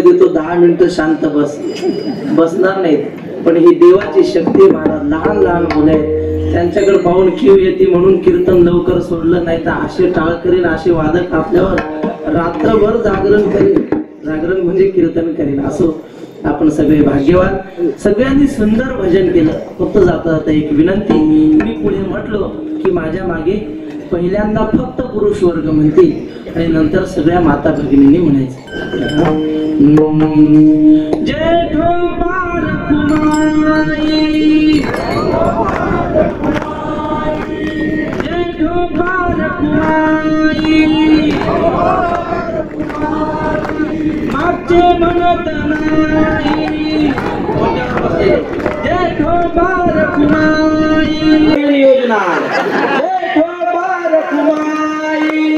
देतो 10 मिनिटं शांत बस, बसणार नाहीत. पण ही देवाची शक्ती महाराज. लहान लहान मुलं आहेत, त्यांच्याकडे पाहून खीव येते म्हणून कीर्तन लवकर सोडलं नाही तर असे टाळ करीन, असे वादक आपल्यावर रात्रभर जागरण करीन. जागरण म्हणजे कीर्तन करीन. असो आपण सगळे भाग्यवान. सगळ्यांनी सुंदर भजन केलं. फक्त जाता जाता एक विनंती. मी पुढे म्हटलो की माझ्या मागे पहिल्यांदा फक्त पुरुष वर्ग म्हणतील आणि नंतर सगळ्या माता भगिनींनी म्हणायचं. जय ठोबार कुमारी, जय ठोबार कुमारी, मागचे म्हणत नाही. जय ठोबार कुमारी योजना, जय ठोबार कुमारी,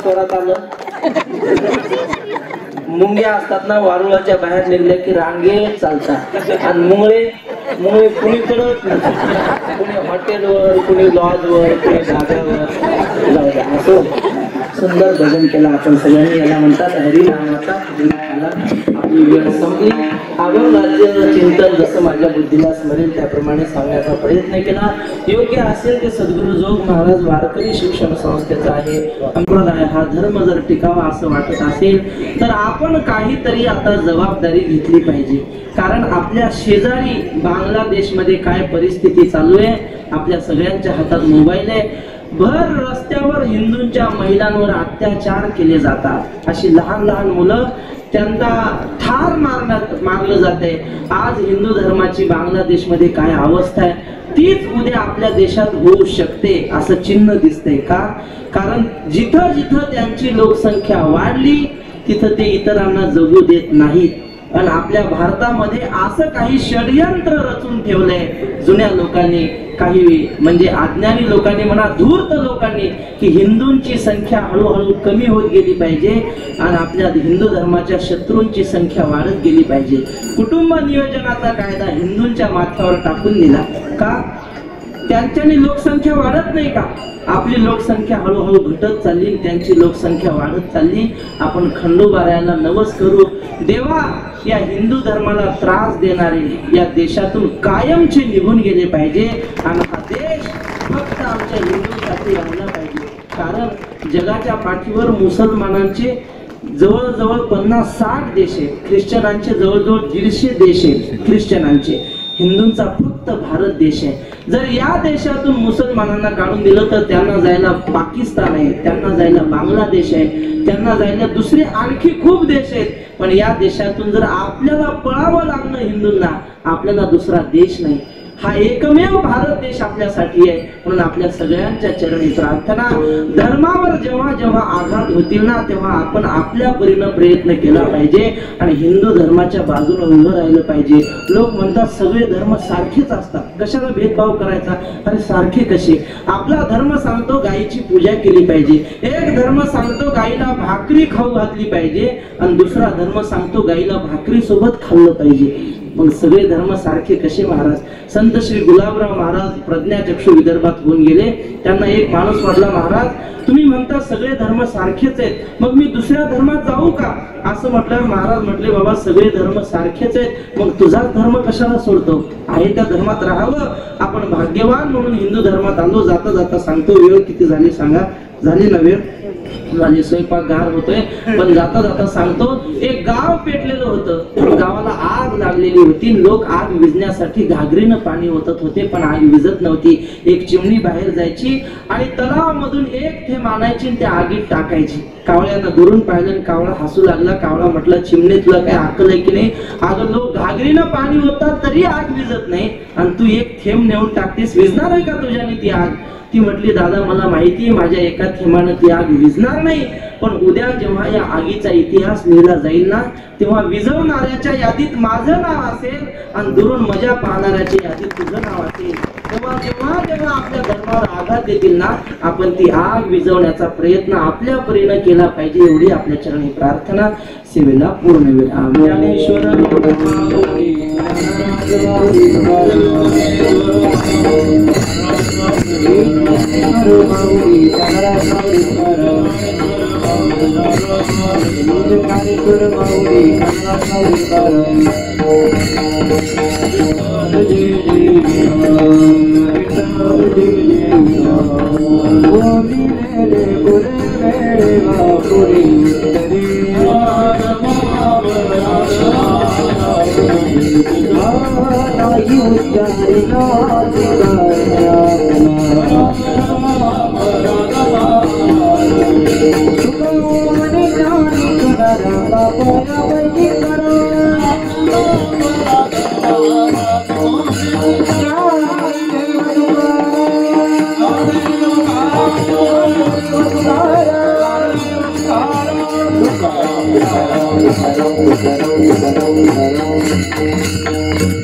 स्वरात आलं. मुंग्या असतात ना वारुळाच्या बाहेर निघल्या की रांगेत चालतात आणि मुंगळे कुणी चढत, कुणी हॉटेलवर, कुणी लॉजवर, कुणी धाब्यावर. जाऊ द्या. असं सुंदर भजन केलं आपण सगळ्यांनी. याला म्हणतात हरिनामाचा भजन. आपली वेळ संपली. आगम राज्य चिंतन जसं माझ्या बुद्धीला स्मरेल त्याप्रमाणे सांगण्याचा प्रयत्न केला. योग्य असेल ते सद्गुरु जोग महाराज वारकरी शिक्षण संस्थेचा आहे. संप्रदाय हा धर्म जर टिकावा असं वाटत असेल तर आपण काहीतरी आता जबाबदारी घेतली पाहिजे. कारण आपल्या शेजारी बांगलादेशमध्ये काय परिस्थिती चालू आहे. आपल्या सगळ्यांच्या हातात मोबाईल आहे. भर रस्त्यावर हिंदूंच्या महिलांवर अत्याचार केले जातात. अशी लहान लहान मुलं, त्यांना ठार मारलं जाते. आज हिंदू धर्माची बांगलादेशमध्ये काय अवस्था आहे तीच उद्या आपल्या देशात होऊ शकते असं चिन्ह दिसतंय. का? कारण जिथं जिथं त्यांची लोकसंख्या वाढली तिथं ते इतरांना जगू देत नाहीत. आणि आपल्या भारतामध्ये असं काही षडयंत्र रचून ठेवलंय जुन्या लोकांनी, काही म्हणजे अज्ञानी लोकांनी म्हणा, धूर्त लोकांनी, की हिंदूंची संख्या हळूहळू कमी होत गेली पाहिजे आणि आपल्या हिंदू धर्माच्या शत्रूंची संख्या वाढत गेली पाहिजे. कुटुंब नियोजनाचा कायदा हिंदूंच्या माथ्यावर टाकून दिला. का? त्यांच्यानी लोकसंख्या वाढत नाही का? आपली लोकसंख्या हळूहळू घटत चालली, त्यांची लोकसंख्या वाढत चालली. आपण खंडोबारायाला नवस करू. देवा, या हिंदू धर्माला त्रास देणारे या देशातून कायमचे निघून गेले पाहिजे आणि हा देश फक्त आमच्या हिंदूंसाठी राहिला पाहिजे. कारण जगाच्या पाठीवर मुसलमानांचे जवळजवळ 50-60 देश आहेत, ख्रिश्चनांचे जवळजवळ 150 देश आहेत ख्रिश्चनांचे. हिंदूंचा फक्त भारत देश आहे. जर या देशातून मुसलमानांना काढून दिलं तर त्यांना जायला पाकिस्तान आहे, त्यांना जायला बांगलादेश आहे, त्यांना जायला दुसरे आणखी खूप देश आहेत. पण या देशातून जर आपल्याला पळावं लागलं हिंदूंना, आपल्याला दुसरा देश नाही. हा एकमेव भारत देश आपल्यासाठी आहे. म्हणून आपल्या सगळ्यांच्या चरणी प्रार्थना. धर्मावर जेव्हा जेव्हा आघात होतील ना तेव्हा आपण आपल्या परीने प्रयत्न केला पाहिजे आणि हिंदू धर्माच्या बाजूने उभं राहिलं पाहिजे. लोक म्हणतात सगळे धर्म सारखेच असतात, कशाला भेदभाव करायचा? अरे सारखे कसे? आपला धर्म सांगतो गायीची पूजा केली पाहिजे, एक धर्म सांगतो गायीला भाकरी खाऊ घातली पाहिजे आणि दुसरा धर्म सांगतो गायीला भाकरी सोबत खाल्लं पाहिजे. मग सगळे धर्म सारखे कसे महाराज? संत श्री गुलाबराव महाराज प्रज्ञाचक्षु विदर्भात होऊन गेले. त्यांना एक माणूस म्हटला, महाराज तुम्ही म्हणता सगळे धर्म सारखेच आहेत, मग मी दुसऱ्या धर्मात जाऊ का? असं म्हटलं. महाराज म्हटले, बाबा सगळे धर्म सारखेच आहेत, मग तुझाच धर्म कशाला सोडतो? आहे त्या धर्मात राहावं. आपण भाग्यवान म्हणून हिंदू धर्मात आलो. जाता जाता सांगतो, वेळ किती झाली सांगा? झाली ना वेळ? माझे स्वयंपाक गार होतोय, पण जाता जाता सांगतो, एक गाव पेटलेलं होतं, गावाला आग लागलेली होती, लोक आग विझण्यासाठी घागरीनं पाणी ओतत होते, पण आग विझत नव्हती. एक चिमणी बाहेर जायची आणि तलावामधून एक थेंब आणायची आणि त्या आगीत टाकायची. कावळ्यानं दुरून पाहिलं आणि कावळा हसू लागला. कावळा म्हटलं, चिमणी तुला काय अक्कल आहे की नाही? अगं लोक घागरीनं पाणी ओततात तरी आग विझत नाही, आणि तू एक थेंब नेऊन टाकतेस, विझणार आहे का तुझ्याने ती आग? ती म्हटली, दादा मला माहिती आहे माझ्या एका थेंबानं ती आग विझणार नाही, पण उद्या जेव्हा या आगीचा इतिहास लिहिला जाईल ना, तेव्हा विझवणाऱ्याच्या यादीत माझं नाव असेल आणि दुरून मजा पाहणाऱ्याच्या यादीत तुझं नाव असेल. तेव्हा जेव्हा जेव्हा आपल्या धर्मावर आघात येतील ना, आपण ती आग विझवण्याचा प्रयत्न आपल्या परीने केला पाहिजे, एवढी आपल्या चरणी प्रार्थना. सेवेला पूर्ण विराम. Dnyaneshwar Thank you.